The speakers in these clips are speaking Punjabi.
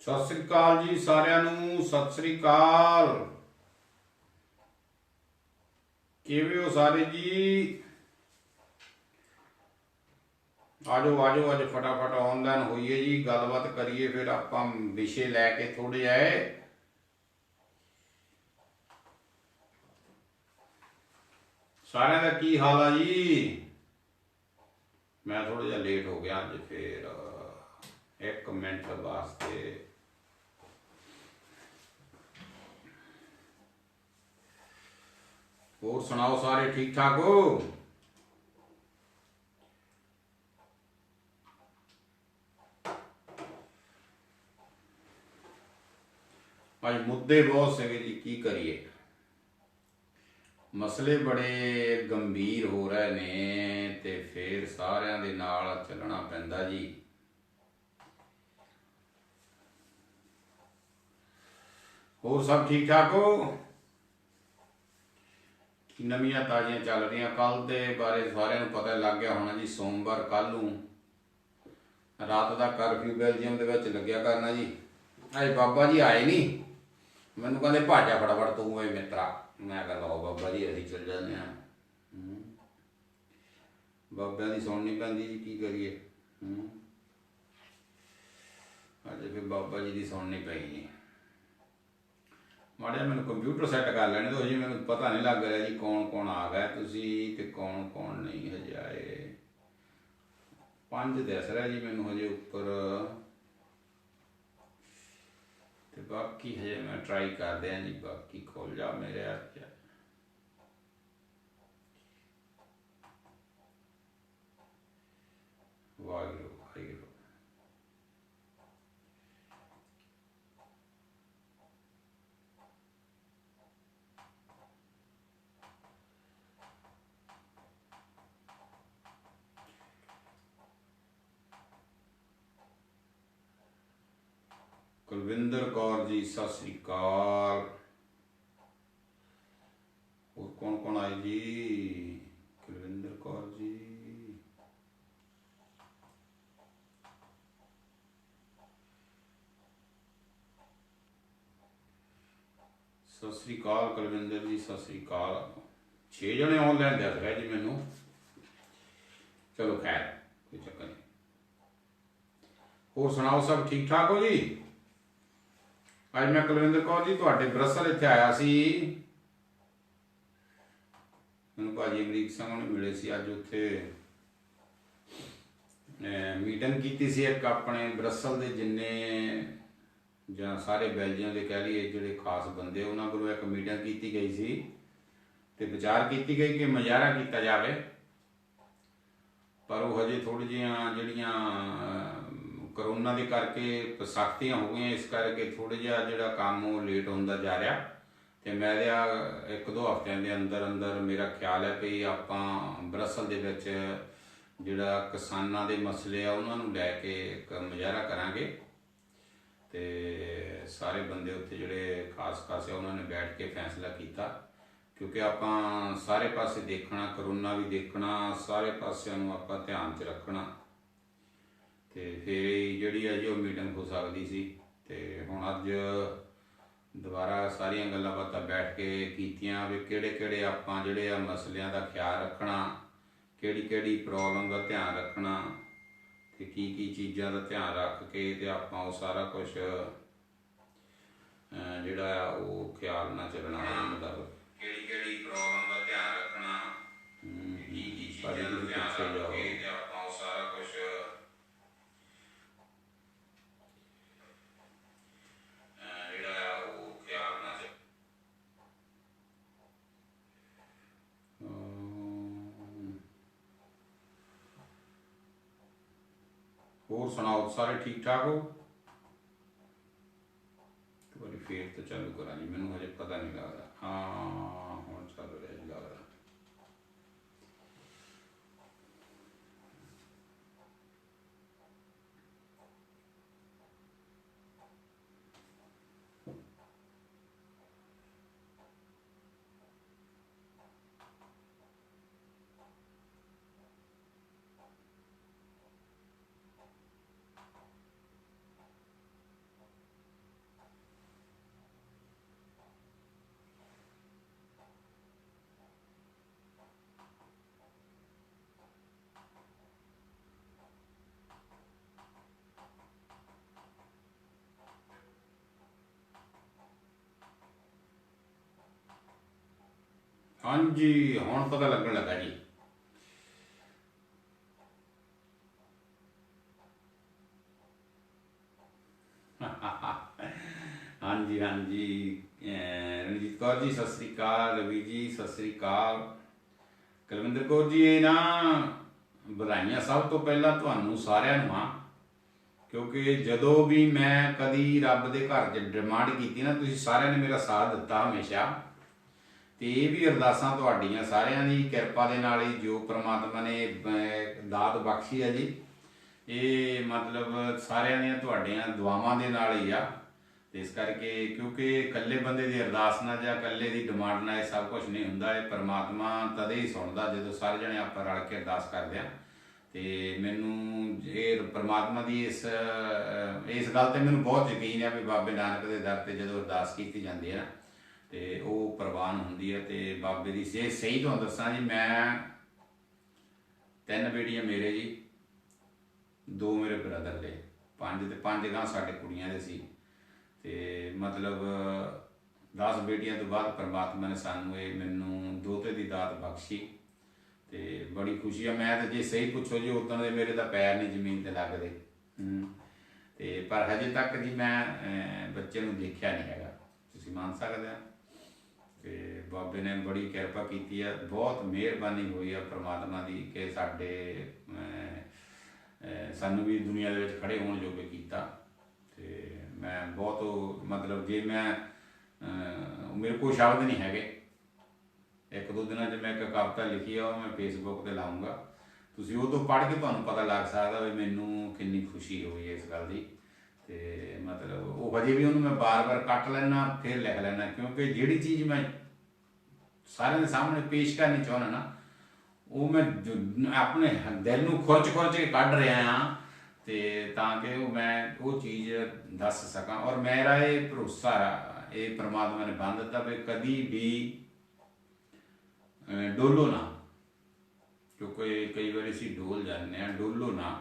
सत श्री अकाल जी सारिਆਂ ਨੂੰ सत श्री अकाल। किवें हो सारे जी? आजो आजो अज फटाफट ऑनलाइन होइए जी, गलबात करिए, फिर आप विषय लैके थोड़े आए। सारे का की हाल है जी? मैं थोड़ा जा लेट हो गया अज, फिर एक मिनट वास्ते और सुनाओ, सारे ठीक ठाक हो? अज मुद्दे बहुत से जी, की करिए, मसले बड़े गंभीर हो रहे ने, ते फिर सारिਆਂ ਦੇ ਨਾਲ ਚੱਲਣਾ ਪੈਂਦਾ जी। ਹੋਰ सब ठीक ठाक हो? नवीं ताज़ियां चल रही। कल के बारे सारिਆਂ ਨੂੰ पता लग गया होना जी, सोमवार कल नूं रात का करफ्यू बेलजियम के विच लग्या करना जी। अज बाबा जी आए नहीं, मैनू कहते भाजा फटाफट तू ए मित्रा। मैं कह लो बाबा जी असीं चल जाने। बाबा की सुननी पैंदी जी, की करिए। अज फिर बाबा जी की सुननी पई जी। माड़ा मैं कंप्यूटर सैट कर लैने दो जी, मैं पता नहीं लग रहा जी कौन कौन आ गया तुसी ते कौन कौन नहीं हजे आए। 5 दस रहा जी मैनू हजे उपर, ते बाकी हजे मैं ट्राई कर दिया जी। बाकी खोल जा मेरे हाथ च। वाहिगुरू वाहिगुरू। कुलविंदर कौर जी सत श्री अकाल। और कौन कौन आए जी? कुलविंदर कौर जी, सत श्री अकाल। कुलविंदर जी सत श्री अकाल। 6 जने ऑनलाइन दस रहे जी मैनू। चलो खैर कोई चक्कर नहीं। और सुनाओ, सब ठीक ठाक हो जी? अज मैं कुलविंदर कौर जी तुहाडे ब्रसल इत्थे आया सी। मैनू भाजी अमरीक सिंह ने मिले सी अज, उत्थे मीटिंग की सी एक अपने ब्रसल के जिन्ने ਜਾਂ सारे बेलजियम के कह लीए जोड़े खास बंदे उन्होंने कोलों एक मीटिंग की गई सी, ते विचार की गई कि मुजाहरा किया जाए। पर वो हजे थोड़ी जिहियां जिहड़ियां करोना के करके सख्तियां हो गई, इस करके थोड़ा जिहा जिहड़ा काम वो लेट होंदा जा रहा। तो मैं 1-2 हफ्तियां के अंदर अंदर मेरा ख्याल है भी आपां ब्रसल दे विच जिहड़ा किसानां दे मसले आ उन्हां नूं लैके एक मुजाहरा करांगे। तो सारे बंदे उत्थे जिहड़े खास खास उन्होंने बैठ के फैसला किया, क्योंकि आपां सारे पासे देखना, करोना भी देखना, सारे पासों आपां ध्यान च रखना, तो फिर जिहड़ी है जी वो मीटिंग हो सकती सी। ते हुण अज दोबारा सारियां गल्लां बातां बैठ के कीतियां भी किहड़े आपां जिहड़े आ मसलियां दा ख्याल रखना, किहड़ी प्रॉब्लम का ध्यान रखना, कि की चीज़ों का ध्यान रख के ते आपां वो सारा कुछ जिहड़ा वो ख्याल ना चलना। मतलब किहड़ी प्रॉब्लम का ध्यान रखना, की चीज़ों का ध्यान रख के ते आपां वो सारा कुछ जिहड़ा वो ख्याल ना चल। और सुनाओ, सारे ठीक ठाक हो? फिर तो चालू करा जी, मैनू हजे पता नहीं लगता। हाँ हुण चल रहा जी लगता। हाँ जी, हुण पता लगन लगा जी। हाँ जी, हाँ जी। ਰਣਜੀਤ ਕੌਰ ਜੀ ਸਤਿ ਸ੍ਰੀ ਅਕਾਲ, ਰਵੀ ਜੀ ਸਤਿ ਸ੍ਰੀ ਅਕਾਲ, ਕੁਲਵਿੰਦਰ ਕੌਰ ਜੀ। ਇਹ ਨਾ ਵਧਾਈਆਂ ਸਭ ਤੋਂ ਪਹਿਲਾਂ ਤੁਹਾਨੂੰ ਸਾਰਿਆਂ ਨੂੰ ਆ, ਕਿਉਂਕਿ ਜਦੋਂ ਵੀ ਮੈਂ ਕਦੀ ਰੱਬ ਦੇ ਘਰ 'ਚ ਡਿਮਾਂਡ ਕੀਤੀ ਨਾ, ਤੁਸੀਂ ਸਾਰਿਆਂ ਨੇ ਮੇਰਾ ਸਾਥ ਦਿੱਤਾ ਹਮੇਸ਼ਾ। ਤੇ ਇਹ ਵੀ ਅਰਦਾਸਾਂ ਤੁਹਾਡੀਆਂ ਸਾਰਿਆਂ ਦੀ ਕਿਰਪਾ ਦੇ ਨਾਲ ਹੀ, ਜੋ ਪ੍ਰਮਾਤਮਾ ਨੇ ਦਾਤ ਬਖਸ਼ੀ ਹੈ ਜੀ, ਇਹ ਮਤਲਬ ਸਾਰਿਆਂ ਦੀਆਂ ਤੁਹਾਡੀਆਂ ਦੁਆਵਾਂ ਦੇ ਨਾਲ ਹੀ ਆ। ਤੇ ਇਸ ਕਰਕੇ, ਕਿਉਂਕਿ ਇਕੱਲੇ ਬੰਦੇ ਦੀ ਅਰਦਾਸ ਨਾਲ ਜਾਂ ਇਕੱਲੇ ਦੀ ਡਿਮਾਂਡ ਨਾਲ ਇਹ ਸਭ ਕੁਝ ਨਹੀਂ ਹੁੰਦਾ। ਇਹ ਪ੍ਰਮਾਤਮਾ ਤਦੇ ਹੀ ਸੁਣਦਾ ਜਦੋਂ ਸਾਰੇ ਜਣੇ ਆਪਾਂ ਰਲ ਕੇ ਅਰਦਾਸ ਕਰਦੇ ਹਾਂ। ਤੇ ਮੈਨੂੰ ਇਹ ਪ੍ਰਮਾਤਮਾ ਦੀ ਇਸ ਗੱਲ ਤੇ ਮੈਨੂੰ ਬਹੁਤ ਯਕੀਨ ਹੈ ਵੀ ਬਾਬੇ ਨਾਨਕ ਦੇ ਦਰ ਤੇ ਜਦੋਂ ਅਰਦਾਸ ਕੀਤੀ ਜਾਂਦੀ ਹੈ ਨਾ, ਤੇ ਉਹ ਪ੍ਰਵਾਨ ਹੁੰਦੀ ਹੈ। ਤੇ ਬਾਬੇ ਦੀ ਸਹੀ ਤੁਹਾਨੂੰ ਦੱਸਾਂ ਜੀ, ਮੈਂ 3 ਬੇਟੀਆਂ ਮੇਰੇ ਜੀ, 2 ਮੇਰੇ ਬ੍ਰਦਰ ਦੇ, 5 ਤੇ 5 ਗਾਂ ਸਾਡੇ ਕੁੜੀਆਂ ਦੇ ਸੀ। ਤੇ ਮਤਲਬ 10 ਬੇਟੀਆਂ ਤੋਂ ਬਾਅਦ ਪ੍ਰਮਾਤਮਾ ਨੇ ਸਾਨੂੰ ਇਹ ਮੈਨੂੰ ਦੋਤੇ ਦੀ ਦਾਤ ਬਖਸ਼ੀ ਤੇ ਬੜੀ ਖੁਸ਼ੀ ਆ। ਮੈਂ ਤਾਂ ਜੇ ਸਹੀ ਪੁੱਛੋ ਜੀ, ਉਦੋਂ ਦੇ ਮੇਰੇ ਤਾਂ ਪੈਰ ਨਹੀਂ ਜ਼ਮੀਨ ਤੇ ਲੱਗਦੇ। ਤੇ ਪਰ ਹਜੇ ਤੱਕ ਜੀ ਮੈਂ ਬੱਚੇ ਨੂੰ ਦੇਖਿਆ ਨਹੀਂ ਹੈਗਾ, ਤੁਸੀਂ ਮੰਨ ਸਕਦੇ ਆ। ਤੇ ਬਾਬੇ ਨੇ ਬੜੀ ਕਿਰਪਾ ਕੀਤੀ ਆ, ਬਹੁਤ ਮਿਹਰਬਾਨੀ ਹੋਈ ਆ ਪ੍ਰਮਾਤਮਾ ਦੀ ਕਿ ਸਾਨੂੰ ਵੀ ਦੁਨੀਆ ਦੇ ਵਿੱਚ ਖੜੇ ਹੋਣ ਜੋਗੇ ਕੀਤਾ। ਤੇ ਮੈਂ ਬਹੁਤ ਮਤਲਬ, ਜੇ ਮੈਂ ਮੇਰੇ ਕੋਲ ਸ਼ਬਦ ਨਹੀਂ ਹੈਗੇ। 1-2 ਦਿਨਾਂ 'ਚ ਮੈਂ ਇੱਕ ਕਵਿਤਾ ਲਿਖੀ ਆ, ਉਹ ਮੈਂ ਫੇਸਬੁੱਕ 'ਤੇ ਲਾਊਂਗਾ, ਤੁਸੀਂ ਉਹ ਤੋਂ ਪੜ੍ਹ ਕੇ ਤੁਹਾਨੂੰ ਪਤਾ ਲੱਗ ਸਕਦਾ ਵੀ ਮੈਨੂੰ ਕਿੰਨੀ ਖੁਸ਼ੀ ਹੋਈ ਇਸ ਗੱਲ ਦੀ। ਤੇ ਮਤਲਬ ਉਹ ਹਜੇ ਵੀ ਉਹਨੂੰ ਮੈਂ ਬਾਰ-ਬਾਰ ਕੱਟ ਲੈਣਾ, ਫਿਰ ਲਿਖ ਲੈਣਾ, ਕਿਉਂਕਿ ਜਿਹੜੀ ਚੀਜ਼ ਮੈਂ ਸਾਰਿਆਂ ਦੇ ਸਾਹਮਣੇ ਪੇਸ਼ ਕਰਨੀ ਚਾਹੁੰਦਾ ਨਾ, ਉਹ ਮੈਂ ਆਪਣੇ ਦਿਲ ਨੂੰ ਖੁਰਚ ਕੇ ਕੱਢ ਰਿਹਾ ਹਾਂ। ਤੇ ਤਾਂ ਕਿ ਮੈਂ ਉਹ ਚੀਜ਼ ਦੱਸ ਸਕਾਂ। ਔਰ ਮੇਰਾ ਇਹ ਭਰੋਸਾ, ਇਹ ਪ੍ਰਮਾਤਮਾ ਨੇ ਬੰਨ ਦਿੱਤਾ ਵੀ ਕਦੀ ਵੀ ਡੋਲੋ ਨਾ, ਕਿਉਂਕਿ ਕਈ ਵਾਰੀ ਅਸੀਂ ਡੋਲ ਜਾਂਦੇ ਹਾਂ, ਡੋਲੋ ਨਾ।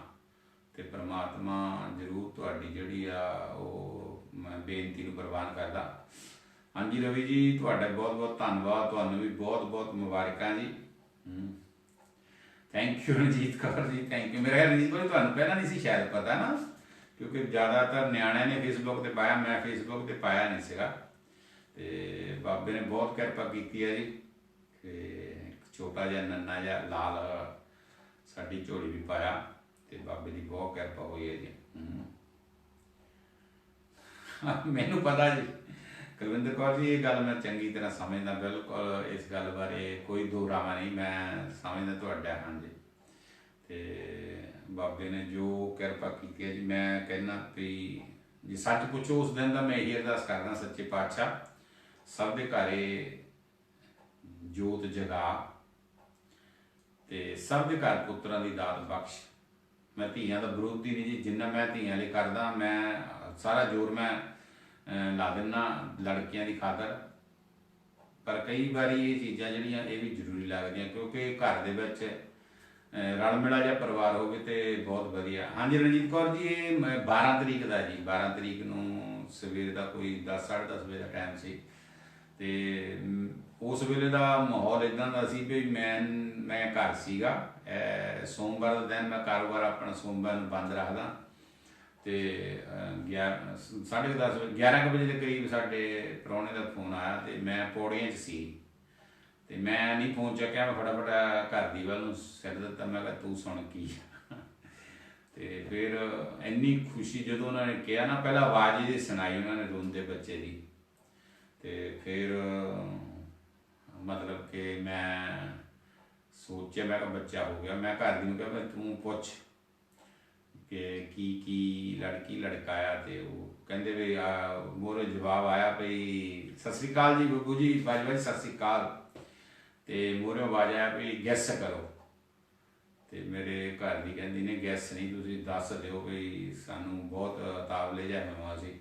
ਤੇ ਪ੍ਰਮਾਤਮਾ ਜ਼ਰੂਰ ਤੁਹਾਡੀ ਜਿਹੜੀ ਆ ਉਹ ਮੈਂ ਬੇਨਤੀ ਨੂੰ ਪ੍ਰਵਾਨ ਕਰਦਾ। ਹਾਂਜੀ ਰਵੀ ਜੀ, ਤੁਹਾਡਾ ਬਹੁਤ ਬਹੁਤ ਧੰਨਵਾਦ, ਤੁਹਾਨੂੰ ਵੀ ਬਹੁਤ ਬਹੁਤ ਮੁਬਾਰਕਾਂ ਜੀ। Thank you Ranjit Kaur ji, thank you. ਮੇਰਾ ਖਿਆਲ ਰਣਜੀਤ ਕੌਰ ਤੁਹਾਨੂੰ ਪਹਿਲਾਂ ਨਹੀਂ ਸੀ ਸ਼ਾਇਦ ਪਤਾ ਨਾ, ਕਿਉਂਕਿ ਜ਼ਿਆਦਾਤਰ ਨਿਆਣਿਆਂ ਨੇ ਫੇਸਬੁੱਕ 'ਤੇ ਪਾਇਆ, ਮੈਂ ਫੇਸਬੁੱਕ 'ਤੇ ਪਾਇਆ ਨਹੀਂ ਸੀਗਾ। ਤੇ ਬਾਬੇ ਨੇ ਬਹੁਤ ਕਿਰਪਾ ਕੀਤੀ ਹੈ ਜੀ ਕਿ ਛੋਟਾ ਜਿਹਾ ਨੰਨਾ ਜਿਹਾ ਲਾਲ ਸਾਡੀ ਝੋਲੀ ਵੀ ਪਾਇਆ, ਤੇ ਬਾਬੇ ਦੀ ਬਹੁਤ ਕਿਰਪਾ ਹੋਈ ਹੈ ਜੀ। ਮੈਨੂੰ ਪਤਾ ਜੀ ਕੁਲਵਿੰਦਰ ਕੌਰ ਜੀ, ਇਹ ਗੱਲ ਮੈਂ ਚੰਗੀ ਤਰ੍ਹਾਂ ਸਮਝਦਾ, ਬਿਲਕੁਲ ਇਸ ਗੱਲ ਬਾਰੇ ਕੋਈ ਦੋਰਾਵਾ ਨਹੀਂ, ਮੈਂ ਸਮਝਦਾ ਤੁਹਾਡਾ। ਹਾਂਜੀ, ਤੇ ਬਾਬੇ ਨੇ ਜੋ ਕਿਰਪਾ ਕੀਤੀ ਹੈ ਜੀ, ਮੈਂ ਕਹਿੰਦਾ ਵੀ ਜੇ ਸੱਚ ਪੁੱਛੋ ਉਸ ਦਿਨ ਦਾ ਮੈਂ ਇਹੀ ਅਰਦਾਸ ਕਰਦਾ, ਸੱਚੇ ਪਾਤਸ਼ਾਹ ਸਭ ਦੇ ਘਰੇ ਜੋਤ ਜਗਾ ਤੇ ਸਭ ਦੇ ਘਰ ਪੁੱਤਰਾਂ ਦੀ ਦਾਤ ਬਖਸ਼। ਮੈਂ ਧੀਆਂ ਦਾ ਵਿਰੋਧੀ ਨਹੀਂ ਜੀ, ਜਿੰਨਾ ਮੈਂ ਧੀਆਂ ਲਈ ਕਰਦਾ, ਮੈਂ ਸਾਰਾ ਜ਼ੋਰ ਮੈਂ ਲਾ ਦਿੰਦਾ ਲੜਕੀਆਂ ਦੀ ਖਾਤਰ। ਪਰ ਕਈ ਵਾਰੀ ਇਹ ਚੀਜ਼ਾਂ ਜਿਹੜੀਆਂ ਇਹ ਵੀ ਜ਼ਰੂਰੀ ਲੱਗਦੀਆਂ, ਕਿਉਂਕਿ ਘਰ ਦੇ ਵਿੱਚ ਰਲ ਮਿਲਾ ਜਿਹਾ ਪਰਿਵਾਰ ਹੋਵੇ ਤੇ ਬਹੁਤ ਵਧੀਆ। ਹਾਂਜੀ ਰਣਜੀਤ ਕੌਰ ਜੀ, ਇਹ 12 ਤਰੀਕ ਦਾ ਜੀ, 12 ਤਰੀਕ ਨੂੰ ਸਵੇਰ ਦਾ ਕੋਈ 10-10:30 ਵਜੇ ਦਾ ਟਾਈਮ ਸੀ। ਤੇ ਉਸ ਵੇਲੇ ਦਾ ਮਾਹੌਲ ਇੱਦਾਂ ਦਾ ਸੀ ਵੀ ਮੈਂ ਘਰ ਸੀਗਾ। ਸੋਮਵਾਰ ਦਾ ਦਿਨ, ਮੈਂ ਕਾਰੋਬਾਰ ਆਪਣਾ ਸੋਮਵਾਰ ਨੂੰ ਬੰਦ ਰੱਖਦਾ। ਤੇ 11 ਵਜੇ ਦੇ ਕਰੀਬ ਸਾਡੇ ਪ੍ਰਾਹੁਣੇ ਦਾ ਫੋਨ ਆਇਆ ਤੇ ਮੈਂ ਪੌੜੀਆਂ 'ਚ ਸੀ ਤੇ ਮੈਂ ਨਹੀਂ ਫੋਨ ਚੱਕਿਆ। ਮੈਂ ਫਟਾਫਟ ਘਰ ਦੀ ਵੱਲ ਨੂੰ ਸਿਰ ਦਿੱਤਾ, ਮੈਂ ਕਿਹਾ ਤੂੰ ਸੁਣ ਕੀ। ਤੇ ਫਿਰ ਇੰਨੀ ਖੁਸ਼ੀ ਜਦੋਂ ਉਹਨਾਂ ਨੇ ਕਿਹਾ ਨਾ, ਪਹਿਲਾਂ ਆਵਾਜ਼ ਜਿਹੀ ਸੁਣਾਈ ਉਹਨਾਂ ਨੇ ਰੋਂਦੇ ਬੱਚੇ ਦੀ, ਤੇ ਫਿਰ ਮਤਲਬ ਕਿ ਮੈਂ ਸੋਚਿਆ, ਮੈਂ ਕਿਹਾ ਬੱਚਾ ਹੋ ਗਿਆ। ਮੈਂ ਘਰ ਦੀ ਨੂੰ ਕਿਹਾ ਤੂੰ ਪੁੱਛ ਕਿ ਕੀ ਲੜਕੀ ਲੜਕਾ ਆਇਆ। ਤੇ ਉਹ ਕਹਿੰਦੇ ਵੀ ਮੋਰੇ ਜਵਾਬ ਆਇਆ ਵੀ ਸਤਿ ਸ੍ਰੀ ਅਕਾਲ ਜੀ ਬੱਬੂ ਜੀ, ਬਾਜੀ ਸਤਿ ਸ੍ਰੀ ਅਕਾਲ। ਤੇ ਮੋਰੇ ਆਵਾਜ਼ ਆਇਆ ਵੀ ਗੈਸ ਕਰੋ। ਤੇ ਮੇਰੇ ਘਰ ਦੀ ਕਹਿੰਦੀ ਨੇ ਗੈਸ ਨਹੀਂ, ਤੁਸੀਂ ਦੱਸ ਦਿਓ ਵੀ ਸਾਨੂੰ ਬਹੁਤ ਤਾਵਲੇ ਜਿਹਾ ਹੋਇਆ ਸੀ।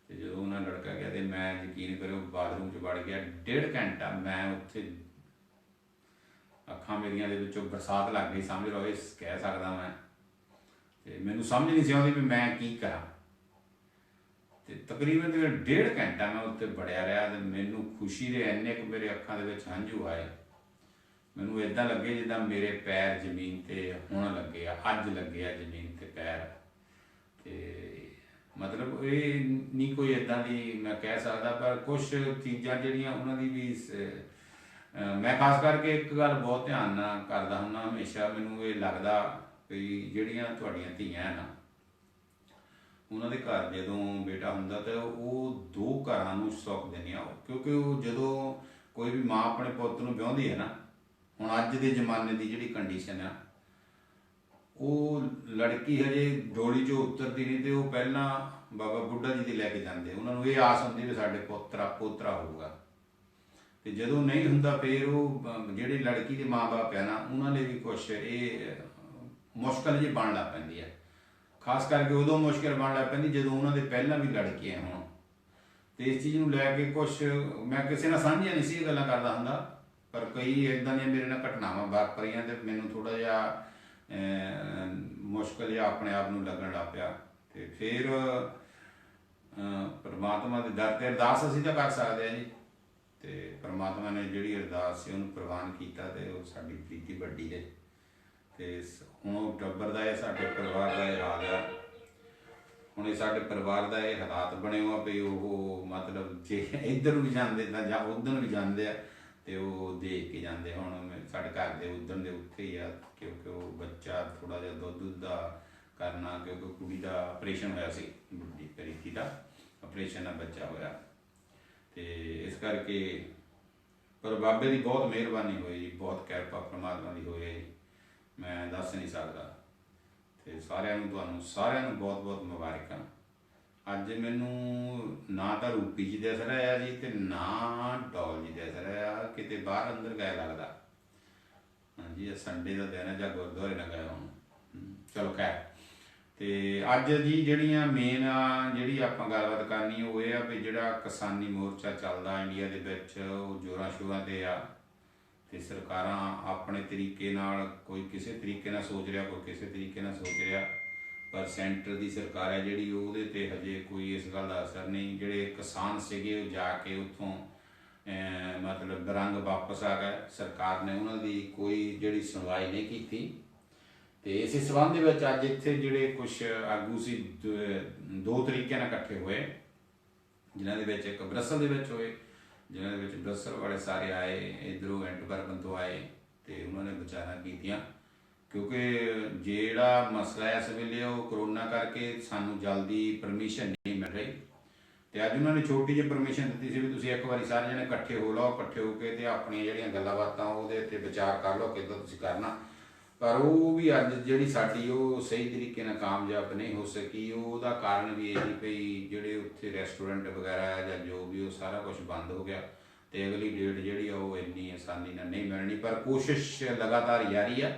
ਤੇ ਜਦੋਂ ਉਹਨਾਂ ਲੜਕਾ ਗਿਆ ਤੇ ਮੈਂ ਯਕੀਨ ਕਰਿਓ ਬਾਥਰੂਮ 'ਚ ਵੜ ਗਿਆ। 1.5 ਘੰਟਾ ਮੈਂ ਉੱਥੇ, ਅੱਖਾਂ ਮੇਰੀਆਂ ਦੇ ਵਿੱਚੋਂ ਬਰਸਾਤ ਲੱਗ ਗਈ, ਸਮਝ ਲਓ ਇਹ ਕਹਿ ਸਕਦਾ ਮੈਂ। ਤੇ ਮੈਨੂੰ ਸਮਝ ਨਹੀਂ ਸੀ ਆਉਂਦੀ ਵੀ ਮੈਂ ਕੀ ਕਰਾਂ। ਤੇ ਤਕਰੀਬਨ 1.5 ਘੰਟਾ ਮੈਂ ਉੱਤੇ ਬੜਿਆ ਰਿਹਾ ਤੇ ਮੈਨੂੰ ਖੁਸ਼ੀ ਦੇ ਇੰਨੇ ਕੁ ਮੇਰੇ ਅੱਖਾਂ ਦੇ ਵਿੱਚ ਹੰਝੂ ਆਏ। ਮੈਨੂੰ ਇਦਾਂ ਲੱਗੇ ਜਿੱਦਾਂ ਮੇਰੇ ਪੈਰ ਜ਼ਮੀਨ ਤੇ ਹੁਣ ਲੱਗੇ ਆ, ਅੱਜ ਲੱਗੇ ਆ ਜ਼ਮੀਨ ਤੇ ਪੈਰ। ਤੇ ਮਤਲਬ ਇਹ ਨਹੀਂ ਕੋਈ ਇਦਾਂ ਦੀ ਮੈਂ ਕਹਿ ਸਕਦਾ, ਪਰ ਕੁਛ ਚੀਜ਼ਾਂ ਜਿਹੜੀਆਂ ਉਹਨਾਂ ਦੀ ਵੀ ਮੈਂ ਖਾਸ ਕਰਕੇ ਇੱਕ ਗੱਲ ਬਹੁਤ ਧਿਆਨ ਨਾਲ ਕਰਦਾ ਹੁੰਦਾ ਹਮੇਸ਼ਾ। ਮੈਨੂੰ ਇਹ ਲੱਗਦਾ ਵੀ ਜਿਹੜੀਆਂ ਤੁਹਾਡੀਆਂ ਧੀਆਂ ਨਾ, ਉਹਨਾਂ ਦੇ ਘਰ ਜਦੋਂ ਬੇਟਾ ਹੁੰਦਾ ਤਾਂ ਉਹ 2 ਘਰਾਂ ਨੂੰ ਸੁੱਖ ਦਿੰਦੀਆਂ। ਕਿਉਂਕਿ ਉਹ ਜਦੋਂ ਕੋਈ ਵੀ ਮਾਂ ਆਪਣੇ ਪੁੱਤ ਨੂੰ ਵਿਆਹੁੰਦੀ ਹੈ ਨਾ, ਹੁਣ ਅੱਜ ਦੇ ਜ਼ਮਾਨੇ ਦੀ ਜਿਹੜੀ ਕੰਡੀਸ਼ਨ ਆ, ਉਹ ਲੜਕੀ ਹਜੇ ਡੋਲੀ 'ਚੋਂ ਉਤਰਦੀ ਨਹੀਂ ਤੇ ਉਹ ਪਹਿਲਾਂ ਬਾਬਾ ਬੁੱਢਾ ਜੀ ਦੇ ਲੈ ਕੇ ਜਾਂਦੇ। ਉਹਨਾਂ ਨੂੰ ਇਹ ਆਸ ਹੁੰਦੀ ਵੀ ਸਾਡੇ ਪੋਤਰਾ ਹੋਊਗਾ। ਤੇ ਜਦੋਂ ਨਹੀਂ ਹੁੰਦਾ ਫਿਰ ਉਹ ਜਿਹੜੇ ਲੜਕੀ ਦੇ ਮਾਂ-ਬਾਪ ਆ ਨਾ, ਉਹਨਾਂ ਲਈ ਵੀ ਕੁਛ ਇਹ ਮੁਸ਼ਕਲ ਜਿਹੀ ਬਣ ਲੱਗ ਪੈਂਦੀ ਹੈ। ਖਾਸ ਕਰਕੇ ਉਦੋਂ ਮੁਸ਼ਕਲ ਬਣ ਲੱਗ ਪੈਂਦੀ ਜਦੋਂ ਉਹਨਾਂ ਦੇ ਪਹਿਲਾਂ ਵੀ ਲੜਕੀਆਂ ਹੋਣ। ਤੇ ਇਸ ਚੀਜ਼ ਨੂੰ ਲੈ ਕੇ ਕੁਛ ਮੈਂ ਕਿਸੇ ਨਾਲ ਸਾਂਝੀਆਂ ਨਹੀਂ ਸੀ ਇਹ ਗੱਲਾਂ ਕਰਦਾ ਹੁੰਦਾ, ਪਰ ਕਈ ਇੱਦਾਂ ਦੀਆਂ ਮੇਰੇ ਨਾਲ ਘਟਨਾਵਾਂ ਵਾਪਰੀਆਂ ਤੇ ਮੈਨੂੰ ਥੋੜ੍ਹਾ ਜਿਹਾ ਮੁਸ਼ਕਲ ਜਿਹਾ ਆਪਣੇ ਆਪ ਨੂੰ ਲੱਗਣ ਲੱਗ ਪਿਆ। ਤੇ ਫਿਰ ਪਰਮਾਤਮਾ ਦੇ ਦਰ 'ਤੇ ਅਰਦਾਸ ਅਸੀਂ ਤਾਂ ਕਰ ਸਕਦੇ ਹਾਂ ਜੀ। ਤੇ ਪਰਮਾਤਮਾ ਨੇ ਜਿਹੜੀ ਅਰਦਾਸ ਸੀ ਉਹਨੂੰ ਪ੍ਰਵਾਨ ਕੀਤਾ ਤੇ ਉਹ ਸਾਡੀ ਪ੍ਰੀਤੀ ਵੱਡੀ ਹੈ। ਤੇ ਹੁਣ ਉਹ ਟੱਬਰ ਦਾ, ਇਹ ਸਾਡੇ ਪਰਿਵਾਰ ਦਾ ਇਹ ਹਾਲ ਆ। ਹੁਣ ਇਹ ਸਾਡੇ ਪਰਿਵਾਰ ਦਾ ਇਹ ਹਾਲਾਤ ਬਣੇ ਹੋ ਆ ਵੀ ਉਹ ਮਤਲਬ ਜੇ ਇੱਧਰ ਵੀ ਜਾਂਦੇ ਤਾਂ ਜਾਂ ਉੱਧਰ ਵੀ ਜਾਂਦੇ ਆ ਤੇ ਉਹ ਦੇਖ ਕੇ ਜਾਂਦੇ। ਹੁਣ ਸਾਡੇ ਘਰ ਦੇ ਉੱਧਰ ਦੇ ਉੱਥੇ ਹੀ ਆ, ਕਿਉਂਕਿ ਉਹ ਬੱਚਾ ਥੋੜਾ ਜਿਹਾ ਦੁੱਧ ਦਾ ਕਰਨਾ, ਕਿਉਂਕਿ ਕੁੜੀ ਦਾ ਆਪਰੇਸ਼ਨ ਹੋਇਆ ਸੀ, ਵੱਡੀ ਪ੍ਰੀਤੀ ਦਾ ਆਪਰੇਸ਼ਨ ਨਾਲ ਬੱਚਾ ਹੋਇਆ। ਤੇ ਇਸ ਕਰਕੇ ਪਰ ਬਾਬੇ ਦੀ ਬਹੁਤ ਮਿਹਰਬਾਨੀ ਹੋਈ ਜੀ, ਬਹੁਤ ਕਿਰਪਾ ਪਰਮਾਤਮਾ ਦੀ ਹੋਈ, ਮੈਂ ਦੱਸ ਨਹੀਂ ਸਕਦਾ। ਤੇ ਸਾਰਿਆਂ ਨੂੰ, ਤੁਹਾਨੂੰ ਸਾਰਿਆਂ ਨੂੰ ਬਹੁਤ ਬਹੁਤ ਮੁਬਾਰਕਾਂ। ਅੱਜ ਮੈਨੂੰ ਨਾ ਤਾਂ ਰੂਪੀ ਜੀ ਦਿਸ ਰਿਹਾ ਜੀ ਤੇ ਨਾ ਡੋਲ ਜੀ ਦਿਸ ਰਿਹਾ, ਕਿਤੇ ਬਾਹਰ ਅੰਦਰ ਗਏ ਲੱਗਦਾ। ਹਾਂਜੀ, ਇਹ ਸੰਡੇ ਦਾ ਦਿਨ ਹੈ ਜਾਂ ਗੁਰਦੁਆਰੇ ਨਾ ਗਏ ਹੁਣ। ਚਲੋ ਖੈਰ। ਤੇ ਅੱਜ ਜੀ ਜਿਹੜੀਆਂ ਮੇਨ ਜਿਹੜੀ ਆਪਾਂ ਗੱਲਬਾਤ ਕਰਨੀ ਉਹ ਇਹ ਆ ਵੀ ਜਿਹੜਾ ਕਿਸਾਨੀ ਮੋਰਚਾ ਚੱਲਦਾ ਇੰਡੀਆ ਦੇ ਵਿੱਚ, ਉਹ ਜ਼ੋਰਾਂ ਸ਼ੋਰਾਂ 'ਤੇ ਆ। ਤੇ ਸਰਕਾਰਾਂ ਆਪਣੇ ਤਰੀਕੇ ਨਾਲ, ਕੋਈ ਕਿਸੇ ਤਰੀਕੇ ਨਾਲ ਸੋਚ ਰਿਹਾ, ਕੋਈ ਕਿਸੇ ਤਰੀਕੇ ਨਾਲ ਸੋਚ ਰਿਹਾ, ਪਰ ਸੈਂਟਰ ਦੀ ਸਰਕਾਰ ਹੈ ਜਿਹੜੀ ਉਹਦੇ 'ਤੇ ਹਜੇ ਕੋਈ ਇਸ ਗੱਲ ਦਾ ਅਸਰ ਨਹੀਂ। ਜਿਹੜੇ ਕਿਸਾਨ ਸੀਗੇ ਉਹ ਜਾ ਕੇ ਉੱਥੋਂ ਮਤਲਬ ਬਰੰਗ ਵਾਪਸ ਆ ਗਏ। ਸਰਕਾਰ ਨੇ ਉਹਨਾਂ ਦੀ ਕੋਈ ਜਿਹੜੀ ਸੁਣਵਾਈ ਨਹੀਂ ਕੀਤੀ। ਤੇ ਇਸੇ ਸੰਬੰਧ ਦੇ ਵਿੱਚ ਅੱਜ ਇੱਥੇ ਜਿਹੜੇ ਕੁਛ ਆਗੂ ਸੀ 2 ਤਰੀਕਿਆਂ ਨਾਲ ਇਕੱਠੇ ਹੋਏ, ਜਿਨ੍ਹਾਂ ਦੇ ਵਿੱਚ ਇੱਕ ਬਰਸਲ ਦੇ ਵਿੱਚ ਹੋਏ, ਜਿਨ੍ਹਾਂ ਦੇ ਵਿੱਚ ਬਰਸਲ ਵਾਲੇ ਸਾਰੇ ਆਏ, ਇੱਧਰੋਂ ਐਂਟਵਰਪਨ ਤੋਂ ਆਏ ਤੇ ਉਹਨਾਂ ਨੇ ਵਿਚਾਰਾਂ ਕੀਤੀਆਂ। ਕਿਉਂਕਿ ਜਿਹੜਾ ਮਸਲਾ ਇਸ ਵੇਲੇ ਉਹ ਕਰੋਨਾ ਕਰਕੇ ਸਾਨੂੰ ਜਲਦੀ ਪਰਮਿਸ਼ਨ ਨਹੀਂ ਮਿਲ ਰਹੀ। ਤੇ ਅੱਜ ਉਹਨਾਂ ਨੇ ਛੋਟੀ ਜਿਹੀ ਪਰਮਿਸ਼ਨ ਦਿੱਤੀ ਸੀ ਵੀ ਤੁਸੀਂ ਇੱਕ ਵਾਰੀ ਸਾਰੇ ਜਣੇ ਇਕੱਠੇ ਹੋ ਲਓ, ਇਕੱਠੇ ਹੋ ਕੇ ਤੇ ਆਪਣੀਆਂ ਜਿਹੜੀਆਂ ਗੱਲਾਂ ਬਾਤਾਂ ਉਹਦੇ ਉੱਤੇ ਵਿਚਾਰ ਕਰ ਲਓ ਕਿੱਦਾਂ ਤੁਸੀਂ ਕਰਨਾ। ਪਰ ਉਹ ਵੀ ਅੱਜ ਜਿਹੜੀ ਸਾਡੀ ਉਹ ਸਹੀ ਤਰੀਕੇ ਨਾਲ ਕਾਮਯਾਬ ਨਹੀਂ ਹੋ ਸਕੀ। ਉਹਦਾ ਕਾਰਨ ਵੀ ਇਹ ਪਈ ਜਿਹੜੇ ਉੱਥੇ ਰੈਸਟੋਰੈਂਟ ਵਗੈਰਾ ਜਾਂ ਜੋ ਵੀ ਉਹ ਸਾਰਾ ਕੁਝ ਬੰਦ ਹੋ ਗਿਆ ਤੇ ਅਗਲੀ ਡੇਟ ਜਿਹੜੀ ਆ ਉਹ ਇੰਨੀ ਆਸਾਨੀ ਨਾਲ ਨਹੀਂ ਮਿਲਣੀ। ਪਰ ਕੋਸ਼ਿਸ਼ ਲਗਾਤਾਰ ਜਾਰੀ ਆ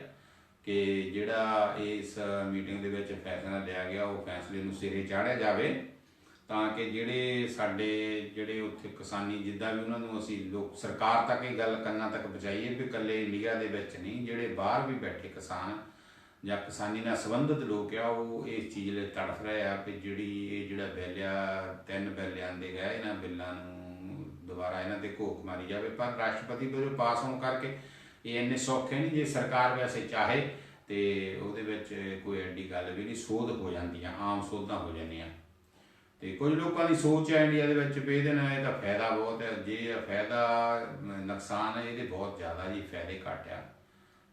ਕਿ ਜਿਹੜਾ ਇਸ ਮੀਟਿੰਗ ਦੇ ਵਿੱਚ ਫੈਸਲਾ ਲਿਆ ਗਿਆ ਉਹ ਫੈਸਲੇ ਨੂੰ ਸਿਰੇ ਚਾੜਿਆ ਜਾਵੇ, ਤਾਂ ਕਿ ਜਿਹੜੇ ਸਾਡੇ ਜਿਹੜੇ ਉੱਥੇ ਕਿਸਾਨੀ ਜਿੱਦਾਂ ਵੀ ਉਹਨਾਂ ਨੂੰ ਅਸੀਂ ਲੋਕ ਸਰਕਾਰ ਤੱਕ ਇਹ ਗੱਲ ਕੰਨਾਂ ਤੱਕ ਪਹੁੰਚਾਈਏ ਵੀ ਇਕੱਲੇ ਇੰਡੀਆ ਦੇ ਵਿੱਚ ਨਹੀਂ, ਜਿਹੜੇ ਬਾਹਰ ਵੀ ਬੈਠੇ ਕਿਸਾਨ ਜਾਂ ਕਿਸਾਨੀ ਨਾਲ ਸੰਬੰਧਿਤ ਲੋਕ ਆ ਉਹ ਇਸ ਚੀਜ਼ ਲਈ ਤੜਫ ਰਹੇ ਆ ਕਿ ਜਿਹੜੀ ਇਹ ਜਿਹੜਾ ਬਿੱਲ ਆ 3 ਬਿੱਲ ਲਿਆਂਦੇ ਗਏ, ਇਹਨਾਂ ਬਿੱਲਾਂ ਨੂੰ ਦੁਬਾਰਾ ਇਹਨਾਂ ਤੇ ਘੋਖ ਮਾਰੀ ਜਾਵੇ। ਪਰ ਰਾਸ਼ਟਰਪਤੀ ਵੱਲੋਂ ਪਾਸ ਹੋਣ ਕਰਕੇ ਇਹ ਇੰਨੇ ਸੌਖੇ ਨਹੀਂ। ਜੇ ਸਰਕਾਰ ਵੈਸੇ ਚਾਹੇ ਤੇ ਉਹਦੇ ਵਿੱਚ ਕੋਈ ਐਡੀ ਗੱਲ ਵੀ ਨਹੀਂ, ਸੋਧ ਹੋ ਜਾਂਦੀਆਂ, ਆਮ ਸੋਧਾਂ ਹੋ ਜਾਂਦੀਆਂ। ਤੇ ਕੁਝ ਲੋਕਾਂ ਦੀ ਸੋਚ ਹੈ ਇੰਡੀਆ ਦੇ ਵਿੱਚ ਵੀ ਇਹਦੇ ਨਾਲ ਇਹਦਾ ਫਾਇਦਾ ਬਹੁਤ ਹੈ। ਜੇ ਫਾਇਦਾ ਨੁਕਸਾਨ ਹੈ ਇਹਦੇ ਬਹੁਤ ਜ਼ਿਆਦਾ ਜੀ, ਫਾਇਦੇ ਘੱਟ ਆ।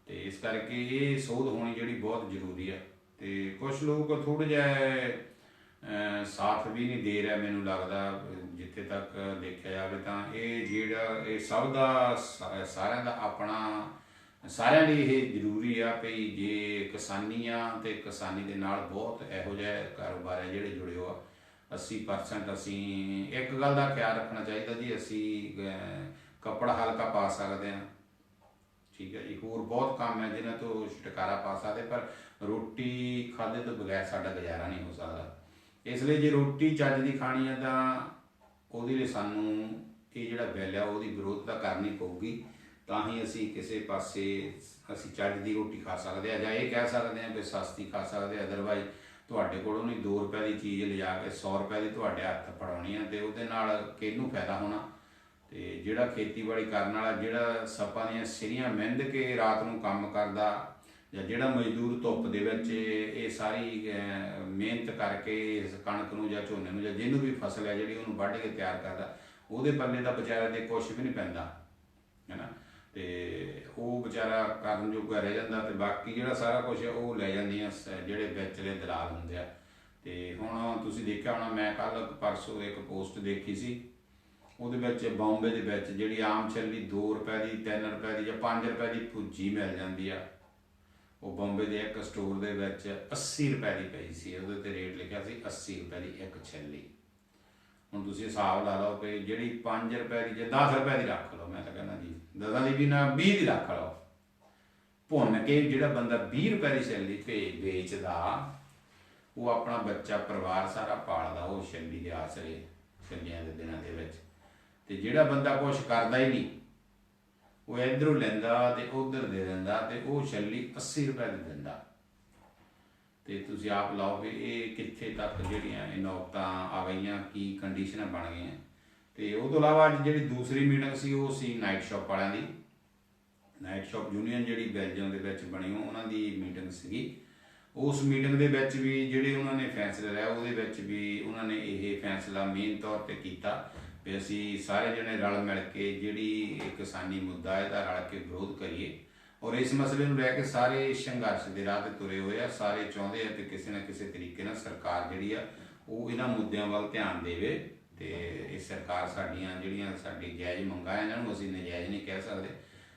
ਤੇ ਇਸ ਕਰਕੇ ਇਹ ਸੋਧ ਹੋਣੀ ਜਿਹੜੀ ਬਹੁਤ ਜ਼ਰੂਰੀ ਹੈ। ਤੇ ਕੁਛ ਲੋਕ ਥੋੜ੍ਹਾ ਜਿਹਾ ਸਾਥ ਵੀ ਨਹੀਂ ਦੇ ਰਿਹਾ ਮੈਨੂੰ ਲੱਗਦਾ, ਜਿੱਥੇ ਤੱਕ ਦੇਖਿਆ ਜਾਵੇ ਤਾਂ ਇਹ ਜਿਹੜਾ ਇਹ ਸਭ ਦਾ ਸਾਰਿਆਂ ਦਾ ਆਪਣਾ, ਸਾਰਿਆਂ ਲਈ ਇਹ ਜ਼ਰੂਰੀ ਆ ਵੀ ਜੇ ਕਿਸਾਨੀ ਆ ਤੇ ਕਿਸਾਨੀ ਦੇ ਨਾਲ ਬਹੁਤ ਇਹੋ ਜਿਹੇ ਕਾਰੋਬਾਰ ਹੈ ਜਿਹੜੇ ਜੁੜੇ ਹੋ ਆ। 80% ਅਸੀਂ ਇੱਕ ਗੱਲ ਦਾ ਖਿਆਲ ਰੱਖਣਾ ਚਾਹੀਦਾ ਜੀ, ਅਸੀਂ ਕੱਪੜਾ ਹਲਕਾ ਪਾ ਸਕਦੇ ਹਾਂ, ਠੀਕ ਹੈ ਜੀ। ਹੋਰ ਬਹੁਤ ਕੰਮ ਹੈ ਜਿਹਨਾਂ ਤੋਂ ਛੁਟਕਾਰਾ ਪਾ ਸਕਦੇ, ਪਰ ਰੋਟੀ ਖਾਧੇ ਤੋਂ ਬਗੈਰ ਸਾਡਾ ਗੁਜ਼ਾਰਾ ਨਹੀਂ ਹੋ ਸਕਦਾ। ਇਸ ਲਈ ਜੇ ਰੋਟੀ ਚੱਜ ਦੀ ਖਾਣੀ ਹੈ ਤਾਂ ਉਹਦੇ ਲਈ ਸਾਨੂੰ ਇਹ ਜਿਹੜਾ ਬਿੱਲ ਆ ਉਹਦੀ ਵਿਰੋਧਤਾ ਕਰਨੀ ਪਊਗੀ, ਤਾਂ ਹੀ ਅਸੀਂ ਕਿਸੇ ਪਾਸੇ ਅਸੀਂ ਚੱਜ ਦੀ ਰੋਟੀ ਖਾ ਸਕਦੇ ਹਾਂ, ਜਾਂ ਇਹ ਕਹਿ ਸਕਦੇ ਹਾਂ ਵੀ ਸਸਤੀ ਖਾ ਸਕਦੇ। ਅਦਰਵਾਈਜ਼ ਤੁਹਾਡੇ ਕੋਲੋਂ ਨਹੀਂ 2 ਰੁਪਏ ਦੀ ਚੀਜ਼ ਲਿਜਾ ਕੇ 100 ਰੁਪਏ ਦੀ ਤੁਹਾਡੇ ਹੱਥ ਫੜਾਉਣੀ ਆ, ਤੇ ਉਹਦੇ ਨਾਲ ਕਿਹਨੂੰ ਫਾਇਦਾ ਹੋਣਾ। ਤੇ ਜਿਹੜਾ ਖੇਤੀਬਾੜੀ ਕਰਨ ਵਾਲਾ, ਜਿਹੜਾ ਸੱਪਾਂ ਦੀਆਂ ਸਿਰੀਆਂ ਮਿੰਧ ਕੇ ਰਾਤ ਨੂੰ ਕੰਮ ਕਰਦਾ, ਜਾਂ ਜਿਹੜਾ ਮਜ਼ਦੂਰ ਧੁੱਪ ਦੇ ਵਿੱਚ ਇਹ ਸਾਰੀ ਮਿਹਨਤ ਕਰਕੇ ਇਸ ਕਣਕ ਨੂੰ ਜਾਂ ਝੋਨੇ ਨੂੰ ਜਾਂ ਜਿਹਨੂੰ ਵੀ ਫਸਲ ਹੈ ਜਿਹੜੀ ਉਹਨੂੰ ਵੱਢ ਕੇ ਤਿਆਰ ਕਰਦਾ, ਉਹਦੇ ਪੱਲੇ ਤਾਂ ਵਿਚਾਰੇ ਤੇ ਕੁਛ ਵੀ ਨਹੀਂ ਪੈਂਦਾ, ਹੈ ਨਾ। ਤੇ ਉਹ ਵਿਚਾਰਾ ਕਰਨ ਜੋਗਾ ਰਹਿ ਜਾਂਦਾ, ਤੇ ਬਾਕੀ ਜਿਹੜਾ ਸਾਰਾ ਕੁਛ ਉਹ ਲੈ ਜਾਂਦੀਆਂ ਜਿਹੜੇ ਵਿਚਲੇ ਦਲਾਲ ਹੁੰਦੇ ਆ। ਤੇ ਹੁਣ ਤੁਸੀਂ ਦੇਖਿਆ ਹੋਣਾ, ਮੈਂ ਕੱਲ ਪਰਸੋਂ ਇੱਕ ਪੋਸਟ ਦੇਖੀ ਸੀ, ਉਹਦੇ ਵਿੱਚ ਬੰਬੇ ਦੇ ਵਿੱਚ ਜਿਹੜੀ ਆਮ ਛੱਲੀ 2 ਰੁਪਏ ਦੀ, 3 ਰੁਪਏ ਦੀ ਜਾਂ 5 ਰੁਪਏ ਦੀ ਭੁੱਜੀ ਮਿਲ ਜਾਂਦੀ ਆ, ਉਹ ਬੰਬੇ ਦੇ ਇੱਕ ਸਟੋਰ ਦੇ ਵਿੱਚ 80 ਰੁਪਏ ਦੀ ਪਈ ਸੀ। ਉਹਦੇ ਤੇ ਰੇਟ ਲਿਖਿਆ ਸੀ 80 ਰੁਪਏ ਦੀ ਇੱਕ ਛੱਲੀ। ਹੁਣ ਤੁਸੀਂ ਹਿਸਾਬ ਲਾ ਲਓ ਕਿ ਜਿਹੜੀ 5 ਰੁਪਏ ਦੀ ਜਾਂ 10 ਰੁਪਏ ਦੀ ਰੱਖ ਲਓ, ਮੈਂ ਤਾਂ ਕਹਿੰਦਾ ਜੀ 10 ਦੀ ਵੀ ਨਾ 20 ਦੀ ਰੱਖ ਲਓ, ਭੁੰਨ ਕੇ ਜਿਹੜਾ ਬੰਦਾ 20 ਰੁਪਏ ਦੀ ਛੱਲੀ ਵੇਚਦਾ, ਉਹ ਆਪਣਾ ਬੱਚਾ ਪਰਿਵਾਰ ਸਾਰਾ ਪਾਲਦਾ ਉਹ ਛੱਲੀ ਦੇ ਆਸਰੇ ਛੱਲੀਆਂ ਦੇ ਦਿਨਾਂ ਦੇ ਵਿੱਚ। ਤੇ ਜਿਹੜਾ ਬੰਦਾ ਕੁਛ ਕਰਦਾ ਹੀ ਨਹੀਂ, ਉਹ ਇੱਧਰੋਂ ਲੈਂਦਾ ਤੇ ਉੱਧਰ ਦੇ ਦਿੰਦਾ, ਤੇ ਉਹ ਛੱਲੀ 80 ਰੁਪਏ ਦੀ ਦਿੰਦਾ। ਤੇ ਤੁਸੀਂ ਆਪ ਲਾਓ ਵੀ ਇਹ ਕਿੱਥੇ ਤੱਕ ਜਿਹੜੀਆਂ ਇਹ ਨੌਬਤਾਂ ਆ ਗਈਆਂ, ਕੀ ਕੰਡੀਸ਼ਨਾਂ ਬਣ ਗਈਆਂ। ਤੇ ਉਹ ਤੋਂ ਇਲਾਵਾ ਅੱਜ ਜਿਹੜੀ ਦੂਸਰੀ ਮੀਟਿੰਗ ਸੀ ਉਹ ਸੀ ਨਾਈਟ ਸ਼ਾਪ ਵਾਲਿਆਂ ਦੀ। ਨਾਈਟ ਸ਼ਾਪ ਯੂਨੀਅਨ ਜਿਹੜੀ ਬੈਲਜੀਅਮ ਦੇ ਵਿੱਚ ਬਣੀ, ਉਹਨਾਂ ਦੀ ਮੀਟਿੰਗ ਸੀਗੀ। ਉਸ ਮੀਟਿੰਗ ਦੇ ਵਿੱਚ ਵੀ ਜਿਹੜੇ ਉਹਨਾਂ ਨੇ ਫੈਸਲੇ ਲਿਆ, ਉਹਦੇ ਵਿੱਚ ਵੀ ਉਹਨਾਂ ਨੇ ਇਹ ਫੈਸਲਾ ਮੇਨ ਤੌਰ 'ਤੇ ਕੀਤਾ ਵੀ ਅਸੀਂ ਸਾਰੇ ਜਣੇ ਰਲ ਮਿਲ ਕੇ ਜਿਹੜੀ ਇਹ ਕਿਸਾਨੀ ਮੁੱਦਾ ਇਹਦਾ ਰਲ ਕੇ ਵਿਰੋਧ ਕਰੀਏ। ਔਰ ਇਸ ਮਸਲੇ ਨੂੰ ਲੈ ਕੇ ਸਾਰੇ ਸੰਘਰਸ਼ ਦੇ ਰਾਹ 'ਤੇ ਤੁਰੇ ਹੋਏ ਆ। ਸਾਰੇ ਚਾਹੁੰਦੇ ਆ ਕਿ ਕਿਸੇ ਨਾ ਕਿਸੇ ਤਰੀਕੇ ਨਾਲ ਸਰਕਾਰ ਜਿਹੜੀ ਆ ਉਹ ਇਹਨਾਂ ਮੁੱਦਿਆਂ ਵੱਲ ਧਿਆਨ ਦੇਵੇ, ਤੇ ਇਹ ਸਰਕਾਰ ਸਾਡੀਆਂ ਜਿਹੜੀਆਂ ਸਾਡੀ ਜਾਇਜ਼ ਮੰਗਾਂ, ਇਹਨਾਂ ਨੂੰ ਅਸੀਂ ਨਜਾਇਜ਼ ਨਹੀਂ ਕਹਿ ਸਕਦੇ,